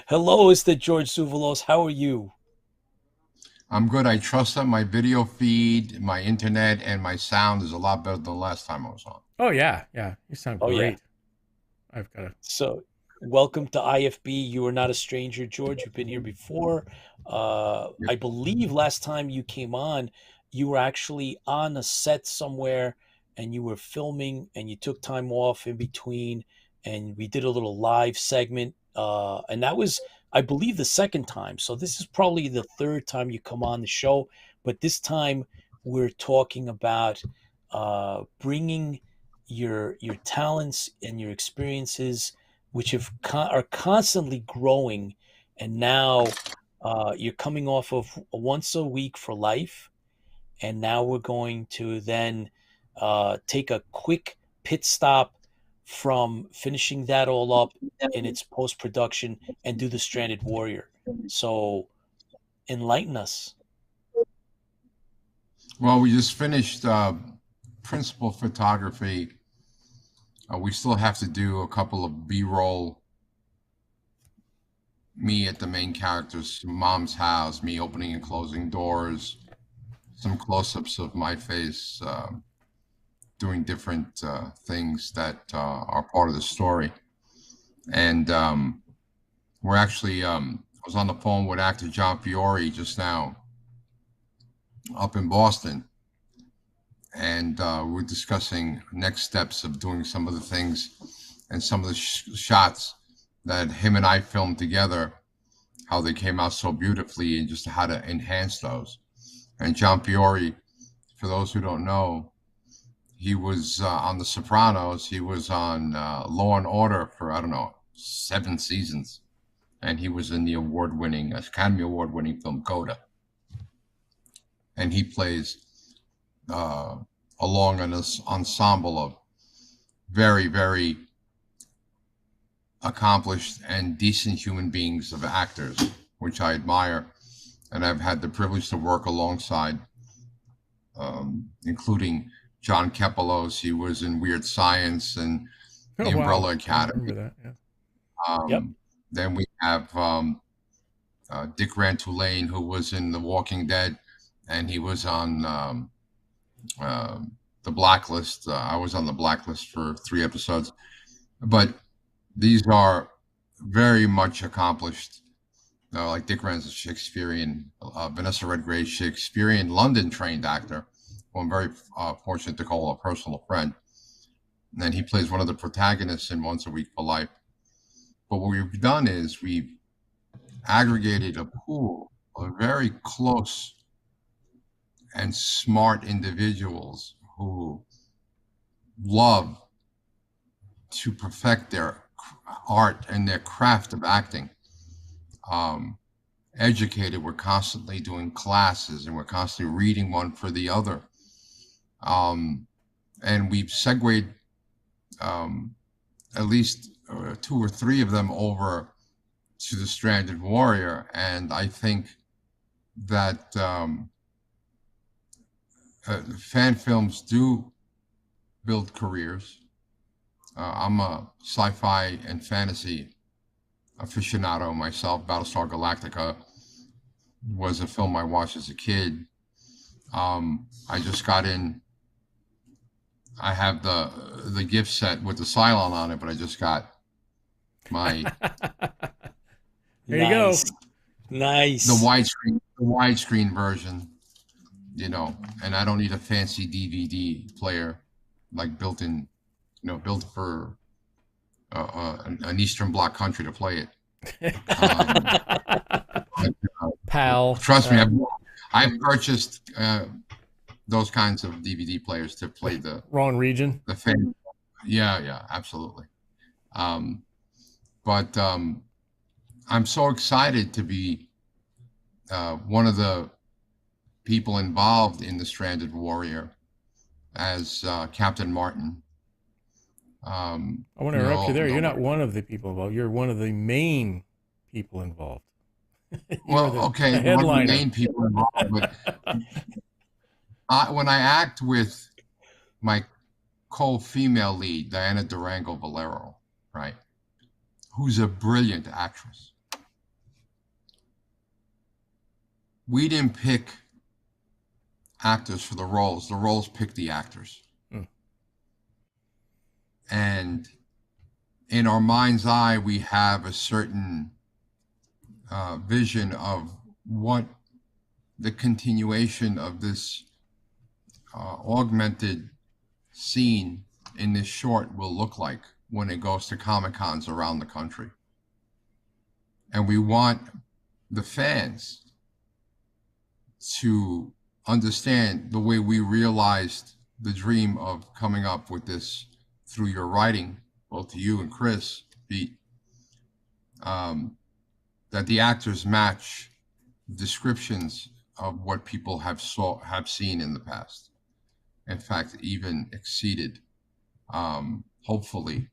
Hello, Mr. George Zouvelos. How are you? I'm good. I trust that my video feed, my internet, and my sound is a lot better than the last time I was on. Oh yeah, you sound Oh, great. yeah. I've got a So, welcome to IFB. You are not a stranger, George. You've been here before. I believe last time you came on, you were actually on a set somewhere and you were filming and you took time off in between and we did a little live segment. And that was, I believe, the second time. So this is probably the third time you come on the show. But this time we're talking about bringing your talents and your experiences, which are constantly growing, and now you're coming off of a once a week for life, and now we're going to then take a quick pit stop from finishing that all up in its post production and do the Stranded Warrior. So enlighten us. Well, we just finished principal photography. We still have to do a couple of B-roll. Me at the main character's mom's house, me opening and closing doors, some close-ups of my face, doing different things that are part of the story. And we're actually, I was on the phone with actor John Fiore just now up in Boston. And we're discussing next steps of doing some of the things and some of the shots that him and I filmed together, how they came out so beautifully and just how to enhance those. And John Fiore, for those who don't know, he was on The Sopranos. He was on Law and Order for, 7 seasons. And he was in the Academy Award-winning film Coda. And he plays along an ensemble of very, very accomplished and decent human beings of actors, which I admire. And I've had the privilege to work alongside, including John Kepelos. He was in Weird Science and the Umbrella Academy. I remember that, yeah. Yep. Then we have Dick Rantulane, who was in The Walking Dead, and he was on The Blacklist. I was on The Blacklist for 3 episodes. But these are very much accomplished, like Dick Rand's a Shakespearean, Vanessa Redgrave, Shakespearean London-trained actor, who I'm very fortunate to call a personal friend. And he plays one of the protagonists in Once a Week for Life. But what we've done is we've aggregated a pool of very close and smart individuals who love to perfect their art and their craft of acting. Educated, we're constantly doing classes and we're constantly reading one for the other. And we've segued at least 2 or 3 of them over to the Stranded Warrior. And I think that fan films do build careers. I'm a sci-fi and fantasy aficionado myself. Battlestar Galactica was a film I watched as a kid. I just got in. I have the gift set with the Cylon on it, but I just got my There you go. Nice. the widescreen version, and I don't need a fancy DVD player like built for an Eastern Bloc country to play it. Pal. Trust me, I've purchased those kinds of DVD players to play the Wrong region. fan. Yeah, absolutely. But I'm so excited to be one of the people involved in the Stranded Warrior as Captain Martin. I want to interrupt you there. You're not one of the people involved. You're one of the main people involved. Well, okay, one of the main people involved. But when I act with my co-female lead, Diana Durango Valero, right, who's a brilliant actress, we didn't pick actors for the roles. The roles picked the actors. And in our mind's eye, we have a certain vision of what the continuation of this augmented scene in this short will look like when it goes to Comic-Cons around the country. And we want the fans to understand the way we realized the dream of coming up with this through your writing, both to you and Chris, Pete, that the actors match descriptions of what people have seen in the past. In fact, even exceeded, hopefully,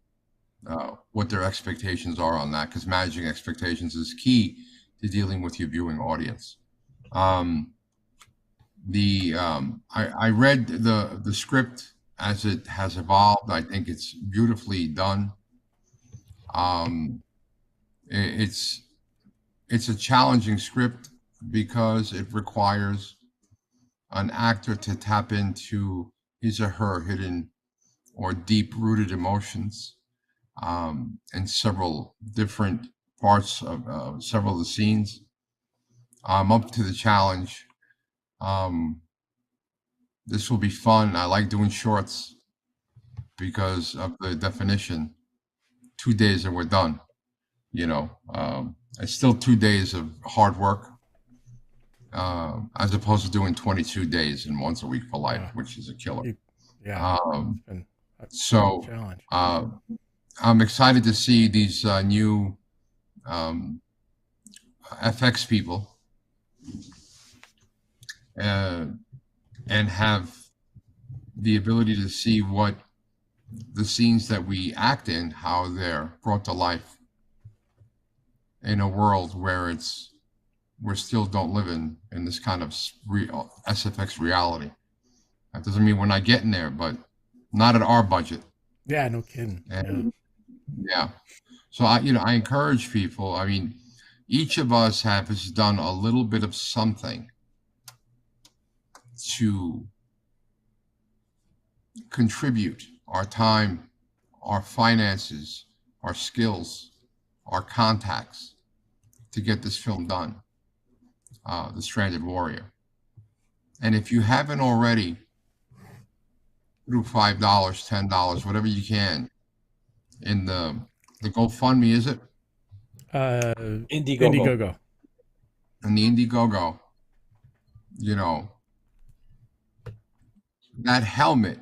what their expectations are on that, because managing expectations is key to dealing with your viewing audience. I read the script as it has evolved. I think it's beautifully done. It's a challenging script because it requires an actor to tap into his or her hidden or deep-rooted emotions in several different parts of several of the scenes. I'm up to the challenge. This will be fun. I like doing shorts because of the definition. 2 days and we're done. You know, it's still 2 days of hard work as opposed to doing 22 days and once a week for life, which is a killer. So I'm excited to see these new FX people and have the ability to see what the scenes that we act in, how they're brought to life in a world where we still don't live in this kind of SFX reality. That doesn't mean we're not getting there, but not at our budget. Yeah, no kidding. And, yeah. So I encourage people. I mean, each of us has done a little bit of something to contribute our time, our finances, our skills, our contacts to get this film done, The Stranded Warrior. And if you haven't already, through $5, $10, whatever you can, in the GoFundMe, is it? Indiegogo. And the Indiegogo, that helmet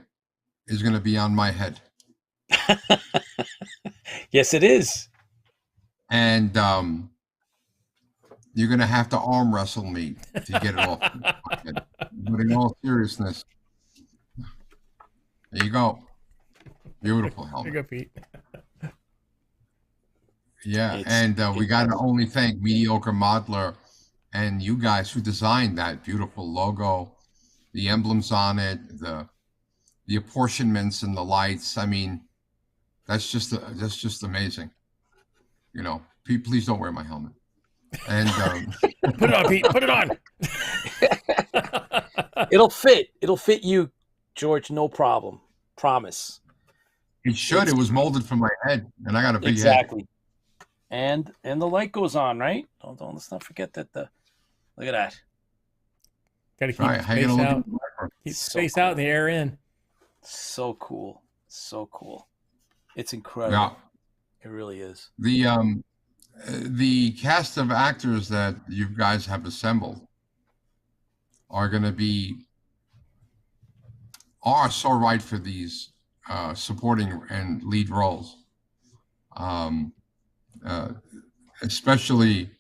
is going to be on my head. Yes, it is. And you're going to have to arm wrestle me to get it off. But in all seriousness, there you go. Beautiful helmet. There you go, Pete. Yeah, and we got to only thank Mediocre Modeler and you guys who designed that beautiful logo, the emblems on it, the apportionments and the lights. I mean, that's just amazing. Pete, please don't wear my helmet. And put it on, Pete. Put it on. It'll fit. It'll fit you, George. No problem. Promise. It should. It was molded from my head, and I got a big head. Exactly. And the light goes on, right? Don't let's not forget that. Look at that. Got to keep space out. Keep space out and the air in. So cool. So cool. It's incredible. Yeah. It really is. The cast of actors that you guys have assembled are going to be are so right for these supporting and lead roles. Especially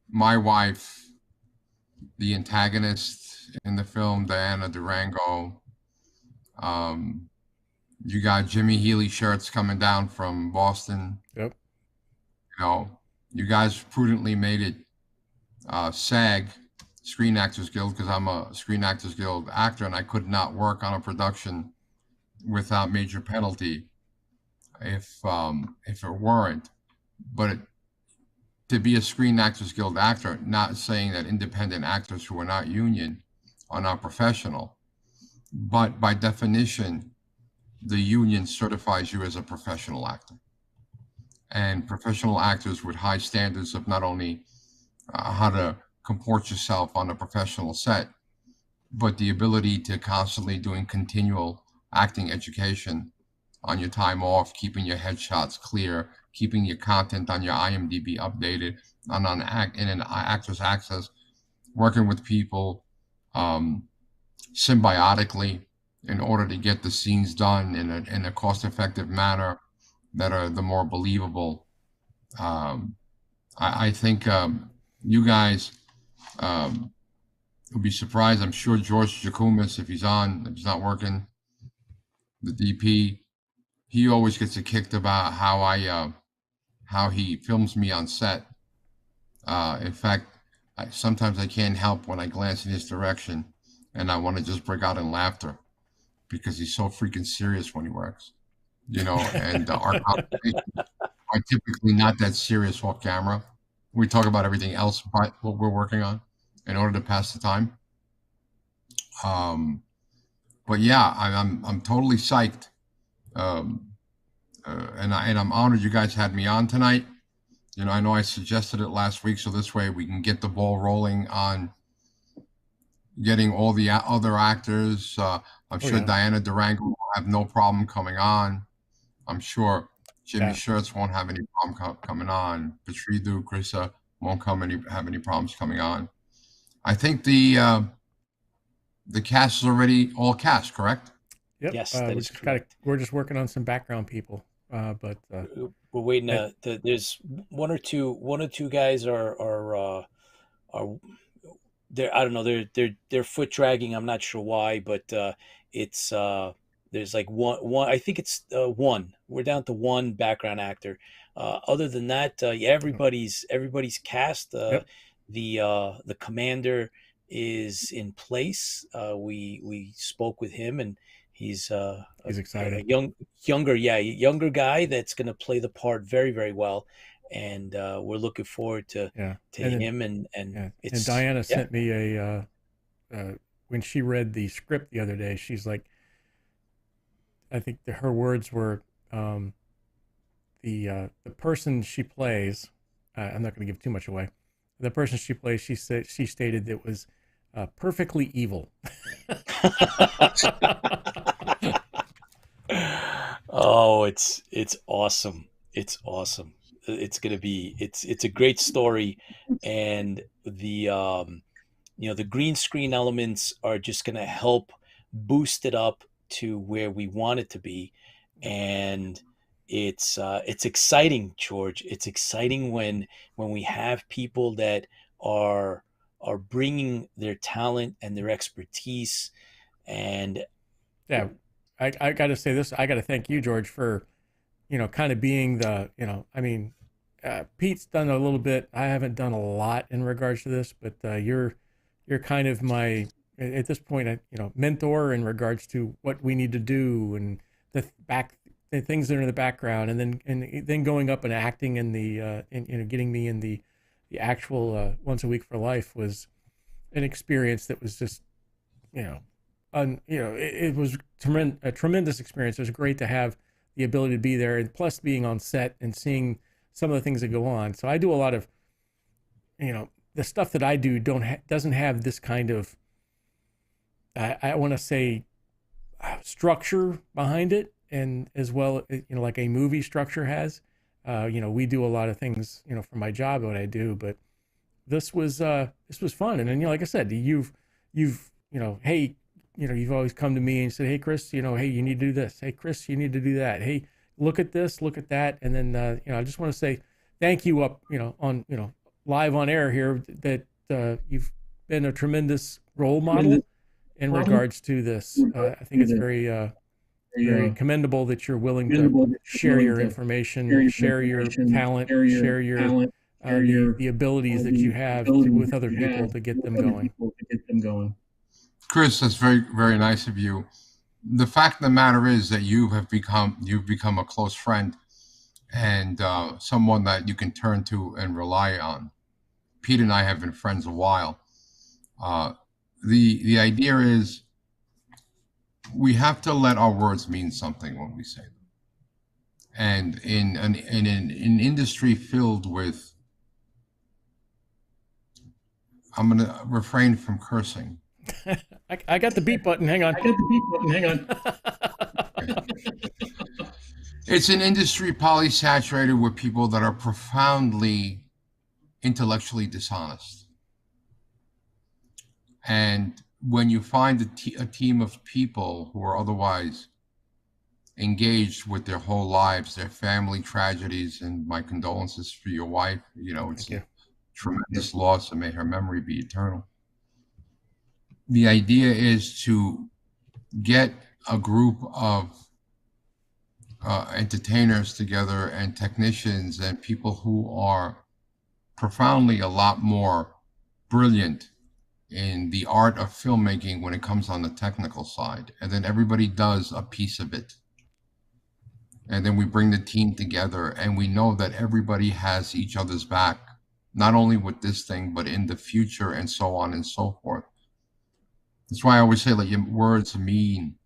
my wife, the antagonist in the film, Diana Durango. You got Jimmy Healy shirts coming down from Boston. Yep. You know, you guys prudently made it SAG, Screen Actors Guild, because I'm a Screen Actors Guild actor, and I could not work on a production without major penalty if it weren't. But to be a Screen Actors Guild actor, not saying that independent actors who are not union are not professional, but by definition, the union certifies you as a professional actor. And professional actors with high standards of not only how to comport yourself on a professional set, but the ability to constantly doing continual acting education on your time off, keeping your headshots clear, keeping your content on your IMDb updated, and in an Actors Access, working with people symbiotically in order to get the scenes done in a cost-effective manner that are the more believable. I think you guys will be surprised. I'm sure George Jacoumis, if he's not working, the DP, he always gets a kick about how he films me on set. In fact, sometimes I can't help when I glance in his direction and I want to just break out in laughter because he's so freaking serious when he works, and our conversations are typically not that serious off camera. We talk about everything else but what we're working on in order to pass the time. But yeah, I'm totally psyched. And I'm honored you guys had me on tonight. I know I suggested it last week, so this way we can get the ball rolling on getting all the other actors. I'm sure Diana Durango will have no problem coming on. I'm sure Jimmy Shirts won't have any problem coming on. Patridu, Krissa won't have any problems coming on. I think the cast is already all cast, correct? Yep. Yes, that is correct. We're just working on some background people, but we're waiting. There's one or two guys are I don't know, they're foot dragging. I'm not sure why, but it's there's like one. I think it's one. We're down to one background actor. Other than that, everybody's cast. Yep. The commander is in place. We spoke with him, and he's excited. A younger guy that's going to play the part very, very well. And we're looking forward to him. And Diana sent me a when she read the script the other day. She's like, I think her words were, the person she plays. I'm not going to give too much away. The person she plays, she stated it was perfectly evil. Oh, it's awesome. It's awesome. It's going to be, it's a great story. And the, the green screen elements are just going to help boost it up to where we want it to be. And it's exciting, George. It's exciting when we have people that are bringing their talent and their expertise. And yeah, I got to say this. I got to thank you, George, for, kind of being the, Pete's done a little bit. I haven't done a lot in regards to this, but you're kind of my, at this point, mentor in regards to what we need to do and the things that are in the background, and then going up and acting in the, getting me in the actual Once a Week for Life was an experience that was just, it was a tremendous experience. It was great to have the ability to be there, and plus being on set and seeing some of the things that go on. So I do a lot of, the stuff that I do doesn't have this kind of, I want to say, structure behind it, and as well, like a movie structure has. We do a lot of things, for my job, what I do, but this was fun. And then, like I said, you've hey, you've always come to me and said, hey, Chris, hey, you need to do this. Hey, Chris, you need to do that. Hey, look at this, look at that. And then, I just want to say thank you up, on, live on air here, that you've been a tremendous role model in regards to this. I think it's very commendable that you're willing to share your information, share your talent, share your the abilities that you have with other people to get them going. Chris, that's very, very nice of you. The fact of the matter is that you've become a close friend and someone that you can turn to and rely on. Pete and I have been friends a while. The idea is we have to let our words mean something when we say them. And in an industry filled with, I'm going to refrain from cursing. I got the beep button. Hang on. It's an industry polysaturated with people that are profoundly intellectually dishonest. And when you find a team of people who are otherwise engaged with their whole lives, their family tragedies, and my condolences for your wife, it's a tremendous loss, and may her memory be eternal. The idea is to get a group of entertainers together and technicians and people who are profoundly a lot more brilliant in the art of filmmaking when it comes on the technical side. And then everybody does a piece of it. And then we bring the team together, and we know that everybody has each other's back, not only with this thing, but in the future, and so on and so forth. That's why I always say, like, your words mean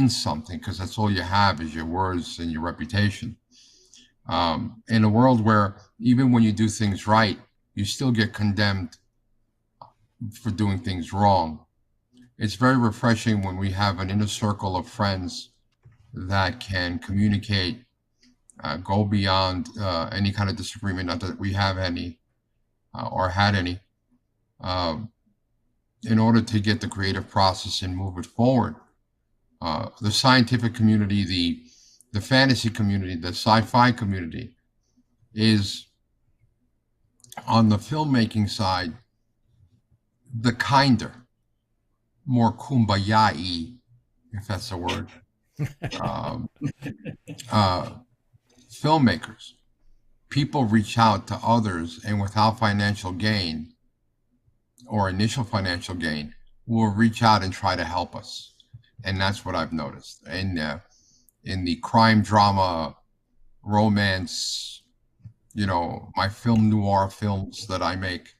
something, because that's all you have is your words and your reputation. In a world where even when you do things right, you still get condemned for doing things wrong. It's very refreshing when we have an inner circle of friends that can communicate, go beyond any kind of disagreement, not that we have any or had any, in order to get the creative process and move it forward. The scientific community, the fantasy community, the sci-fi community is, on the filmmaking side, the kinder, more kumbaya-y, if that's a word, filmmakers. People reach out to others, and without financial gain or initial financial gain, will reach out and try to help us. And that's what I've noticed. And in the crime drama, romance, my film noir films that I make,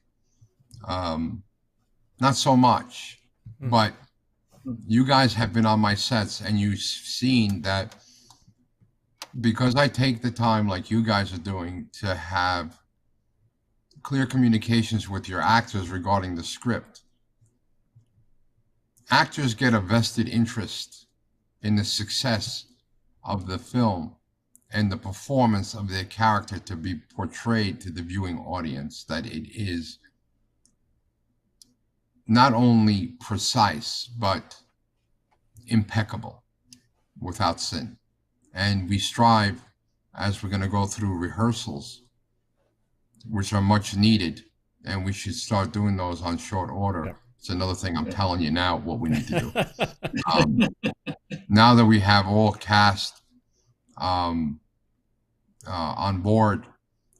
not so much, but you guys have been on my sets, and you've seen that because I take the time, like you guys are doing, to have clear communications with your actors regarding the script. Actors get a vested interest in the success of the film and the performance of their character to be portrayed to the viewing audience, that it is not only precise, but impeccable, without sin. And we strive, as we're going to go through rehearsals, which are much needed, and we should start doing those on short order. Yep. It's another thing I'm telling you now what we need to do. Now that we have all cast on board,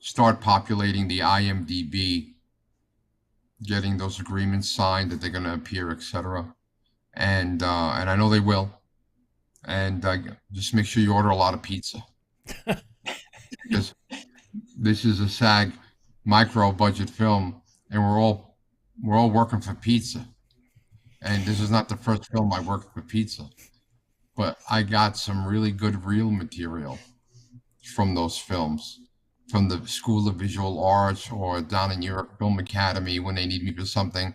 start populating the IMDb, getting those agreements signed that they're going to appear, etc. And I know they will. And just make sure you order a lot of pizza, because this is a SAG micro budget film, and we're all working for pizza. And this is not the first film I worked for pizza, but I got some really good reel material from those films, from the School of Visual Arts, or down in New York Film Academy when they need me for something,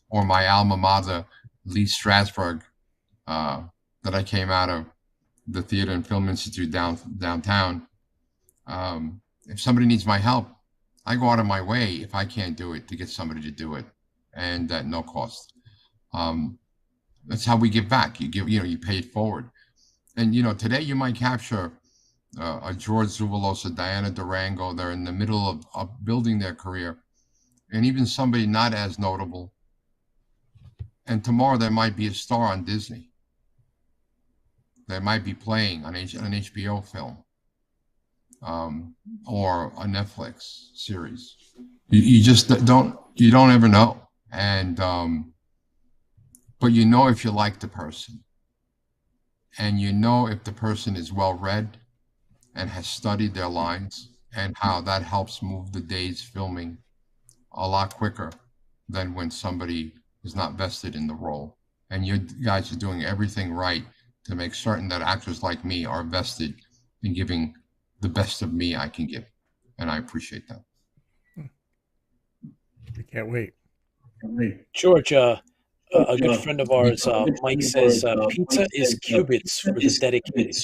or my alma mater, Lee Strasberg, that I came out of, the Theater and Film Institute downtown. If somebody needs my help, I go out of my way, if I can't do it, to get somebody to do it, and at no cost. That's how we give back. You give, you pay it forward. And today you might capture a George Zouvelos, a Diana Durango. They're in the middle of building their career, and even somebody not as notable. And tomorrow there might be a star on Disney. They might be playing on an HBO film, or a Netflix series. You just don't ever know. And but if you like the person, and if the person is well read and has studied their lines, and how that helps move the days filming a lot quicker than when somebody is not vested in the role. And you guys are doing everything right to make certain that actors like me are vested in giving the best of me I can give. And I appreciate that. We can't wait. George, a good friend of ours, Mike, says pizza is cubits for the dedicated.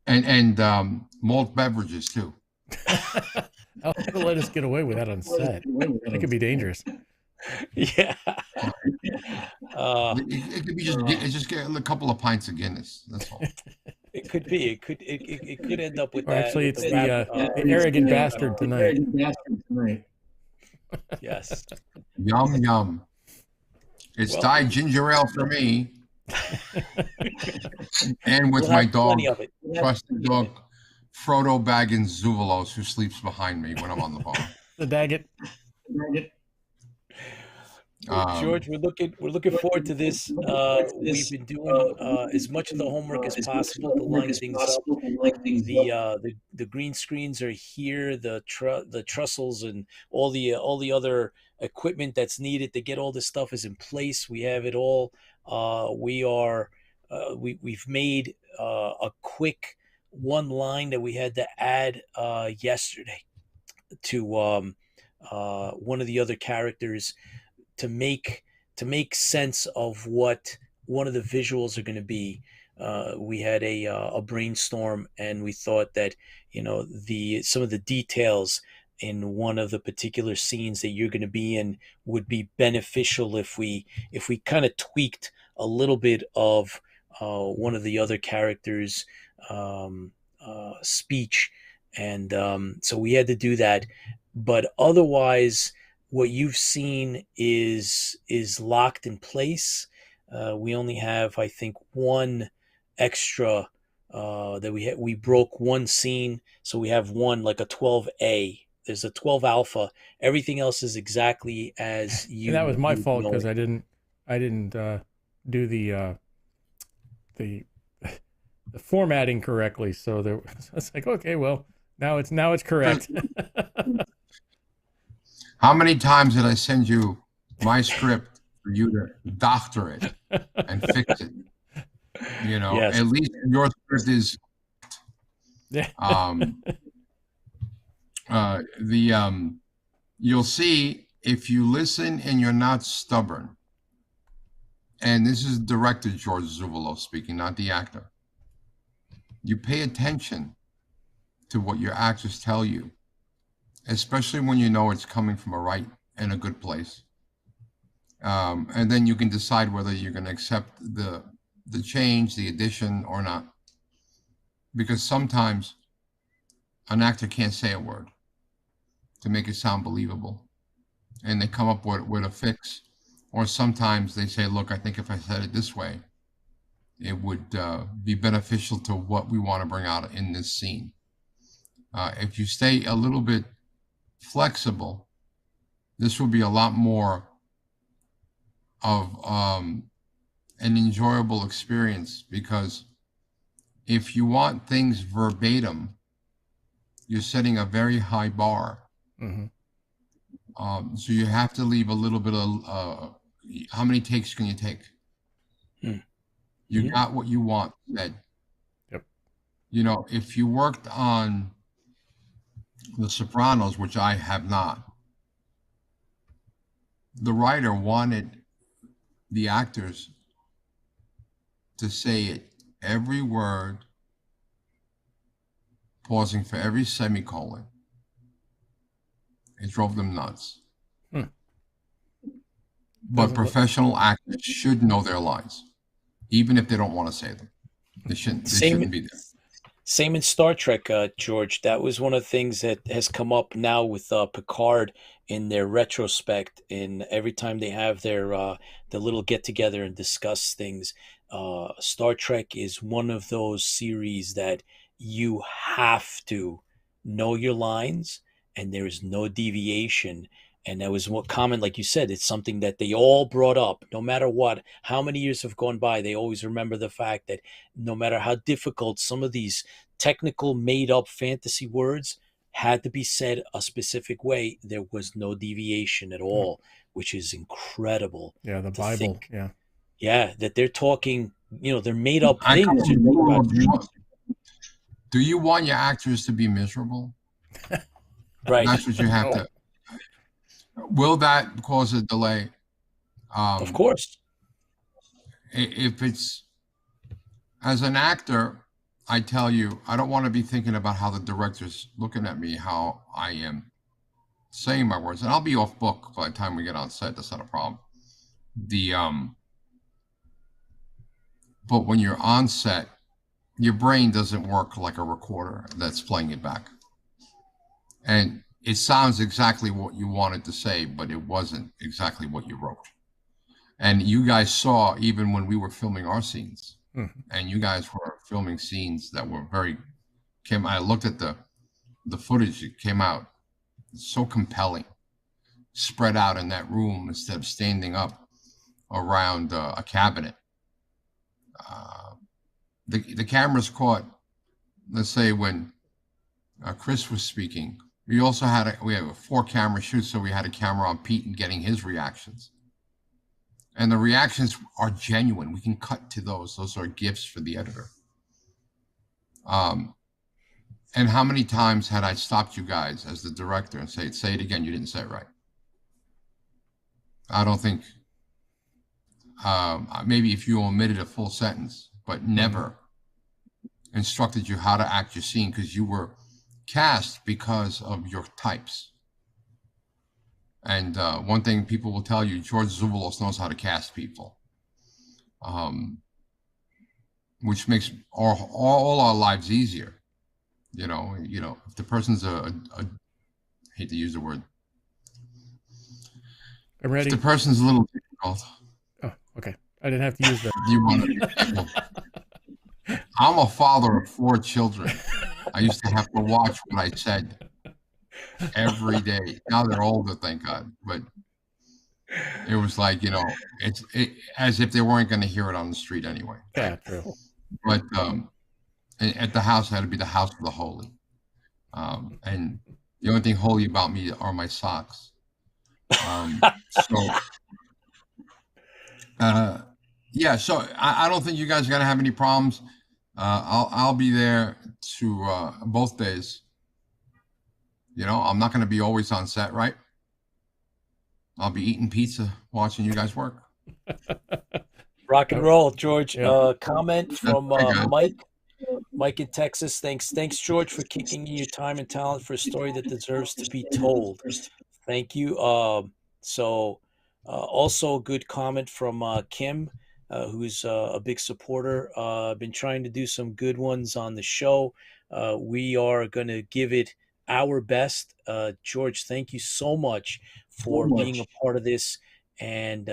And malt beverages too. I'll let us get away with that on set. It could be dangerous. Yeah. It could be just get a couple of pints of Guinness. That's all. It could be. It could end up with Or that. actually, it's the arrogant bastard tonight. Yes. Yum yum. It's dyed ginger ale for me, and with my dog, trusted dog, Frodo Baggins Zouvelos, who sleeps behind me when I'm on the bar. The Daggett. George, we're looking forward to this. We've been doing as much of the homework as possible to line things up. The green screens are here, the trussels and all the other equipment that's needed to get all this stuff is in place. We have it all. We've made a quick one line that we had to add yesterday to one of the other characters, to make sense of what one of the visuals are going to be. We had a brainstorm, and we thought that some of the details in one of the particular scenes that you're going to be in would be beneficial if we kind of tweaked a little bit of one of the other characters' speech, and so we had to do that. But otherwise, what you've seen is locked in place. We only have, I think, one extra that we broke one scene, so we have one, like a 12A. There's a 12 alpha. Everything else is exactly as you. And that was my you fault know because it. I didn't do the formatting correctly. So it's like, okay, well, now it's correct. How many times did I send you my script for you to doctor it and fix it? Yes. At least your script is. Yeah. You'll see, if you listen and you're not stubborn, and this is director George Zouvelos speaking, not the actor. You pay attention to what your actors tell you, especially when you know it's coming from a right and a good place. And then you can decide whether you're going to accept the change, the addition, or not. Because sometimes an actor can't say a word to make it sound believable, and they come up with a fix. Or sometimes they say, look, I think if I said it this way, it would be beneficial to what we want to bring out in this scene. If you stay a little bit flexible, this will be a lot more of an enjoyable experience, because if you want things verbatim, you're setting a very high bar. Mm-hmm. So you have to leave a little bit of, how many takes can you take? You got what you want said. Yep. If you worked on The Sopranos, which I have not, the writer wanted the actors to say it, every word, pausing for every semicolon. It drove them nuts. But Doesn't look- professional actors should know their lines, even if they don't want to say them. They shouldn't. They Same shouldn't be there. Same in Star Trek, George. That was one of the things that has come up now with Picard in their retrospect. In every time they have their little get together and discuss things, Star Trek is one of those series that you have to know your lines, and there is no deviation. And that was what comment, like you said, it's something that they all brought up, no matter what, how many years have gone by. They always remember the fact that no matter how difficult some of these technical made up fantasy words had to be said a specific way, there was no deviation at all, which is incredible. Yeah, the to Bible. think. Yeah. Yeah, that they're talking, they're made up I come things. from the rule of, do you want your actors to be miserable? Right. That's what you have to. Will that cause a delay? Of course. If it's, as an actor, I tell you, I don't want to be thinking about how the director's looking at me, how I am saying my words, and I'll be off book by the time we get on set. That's not a problem. But when you're on set, your brain doesn't work like a recorder that's playing it back, and it sounds exactly what you wanted to say, but it wasn't exactly what you wrote. And you guys saw, even when we were filming our scenes, and you guys were filming scenes that were I looked at the footage, it came out so compelling, spread out in that room instead of standing up around a cabinet. The cameras caught, let's say when Chris was speaking, we have a 4-camera shoot, so we had a camera on Pete and getting his reactions. And the reactions are genuine. We can cut to those. Those are gifts for the editor. And how many times had I stopped you guys as the director and say it again, you didn't say it right? I don't think, maybe if you omitted a full sentence, but never instructed you how to act your scene, because you were cast because of your types. And one thing people will tell you, George Zouvelos knows how to cast people, which makes all our lives easier. If the person's I hate to use the word. I'm ready. If the person's a little difficult. Oh, okay. I didn't have to use that. You want to be careful. I'm a father of 4 children. I used to have to watch what I said every day. Now they're older, thank God. But it was like, it's as if they weren't going to hear it on the street anyway. Yeah, true. But at the house, I had to be the house of the holy. And the only thing holy about me are my socks. So I don't think you guys are going to have any problems. I'll be there to both days. I'm not going to be always on set, right? I'll be eating pizza, watching you guys work. Rock and roll, George. Yeah. Comment from Mike in Texas. Thanks, George, for kicking in your time and talent for a story that deserves to be told. Thank you. Also a good comment from Kim, who's a big supporter. I've been trying to do some good ones on the show. We are going to give it our best. George, thank you so much for being a part of this and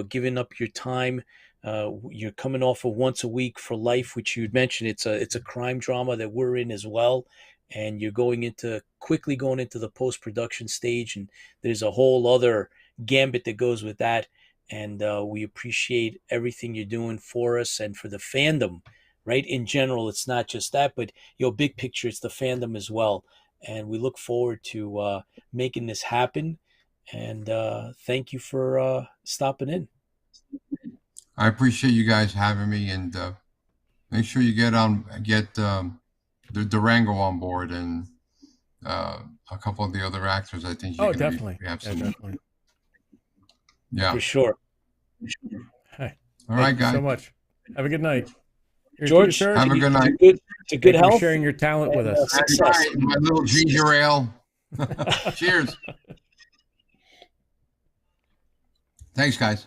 giving up your time. You're coming off of Once a Week for Life, which you'd mentioned. It's a crime drama that we're in as well, and you're quickly going into the post-production stage, and there's a whole other gambit that goes with that. And we appreciate everything you're doing for us and for the fandom, right? In general, it's not just that, but big picture, it's the fandom as well. And we look forward to making this happen. And thank you for stopping in. I appreciate you guys having me, and make sure you get the Durango on board and a couple of the other actors. I think. Definitely. Definitely. Yeah, for sure. Hi. All right, guys. Thank you so much. Have a good night. George, have a good night. To good health. For sharing your talent with us. Success. My little ginger ale. Cheers. Thanks, guys.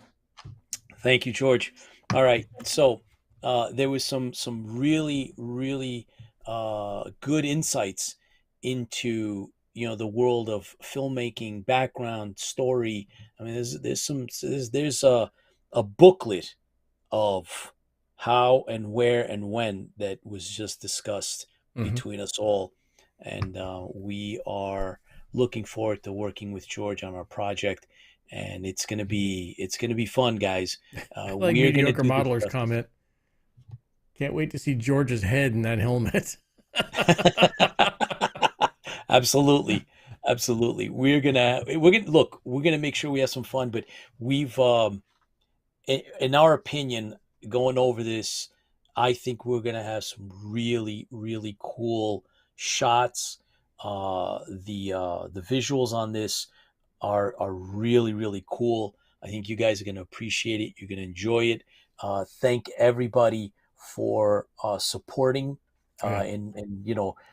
Thank you, George. All right. So there was some really good insights into the world of filmmaking, background, story. I mean, there's a booklet of how and where and when that was just discussed between us all, and we are looking forward to working with George on our project, and it's gonna be fun, guys. Like We're gonna mediocre do this modelers justice. comment. Can't wait to see George's head in that helmet. Absolutely, absolutely. We're gonna make sure we have some fun, but we've in our opinion, going over this, I think we're gonna have some really cool shots. The visuals on this are really cool. I think you guys are gonna appreciate it. You're gonna enjoy it. Thank everybody for supporting Yeah. in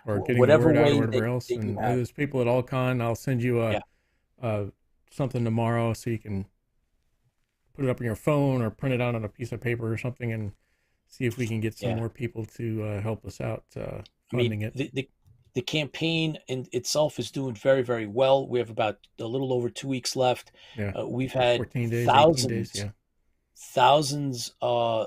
Or getting the whatever word out or way whatever else. that you And have. there's people at Allcon. I'll send you Yeah. something tomorrow so you can put it up on your phone or print it out on a piece of paper or something and see if we can get some Yeah. more people to help us out I funding mean, it. the campaign in itself is doing very well. We have about a little over 2 weeks left. Yeah. We've had 14 days, 18 days. Yeah. thousands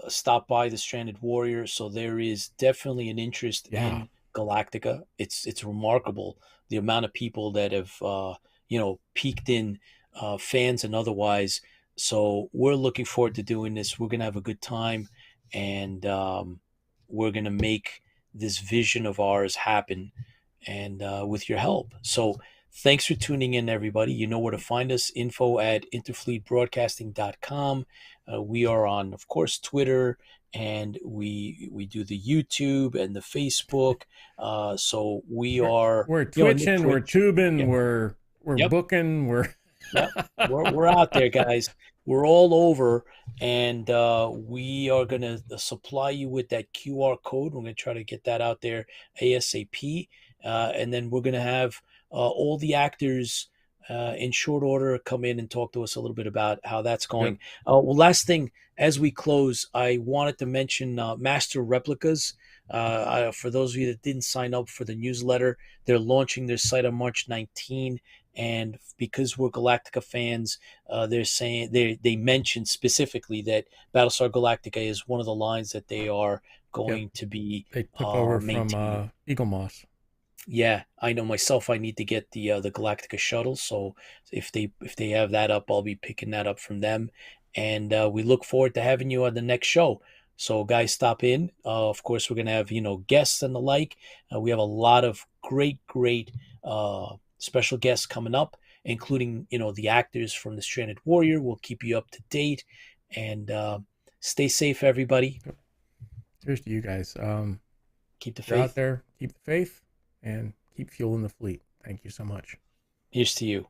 stop by the Stranded Warrior, so there is definitely an interest Yeah. in Galactica. It's remarkable the amount of people that have peaked in, fans and otherwise. So we're looking forward to doing this. We're gonna have a good time, and we're gonna make this vision of ours happen, and with your help. So thanks for tuning in, everybody. You know where to find us: info@interfleetbroadcasting.com. We are on, of course, Twitter, and we do the YouTube and the Facebook. So We're in the twitching, we're Twitch. tubing, Yep. we're Yep. booking, we're Yep. We're out there, guys. We're all over, and we are going to supply you with that QR code. We're going to try to get that out there ASAP, and then we're going to have all the actors in short order come in and talk to us a little bit about how that's going. Well, last thing, as we close, I wanted to mention Master Replicas. For those of you that didn't sign up for the newsletter, they're launching their site on March 19. And because we're Galactica fans, they're saying they mentioned specifically that Battlestar Galactica is one of the lines that they are going to be they took over maintaining. from Eagle Moss. Yeah, I know myself. I need to get the Galactica shuttle. So if they have that up, I'll be picking that up from them. And we look forward to having you on the next show. So guys, stop in. Of course, we're gonna have guests and the like. We have a lot of great special guests coming up, including the actors from the Stranded Warrior. We'll keep you up to date, and stay safe, everybody. Cheers to you guys. Keep the You're out faith. there, keep the faith, and keep fueling the fleet. Thank you so much. Here's to you.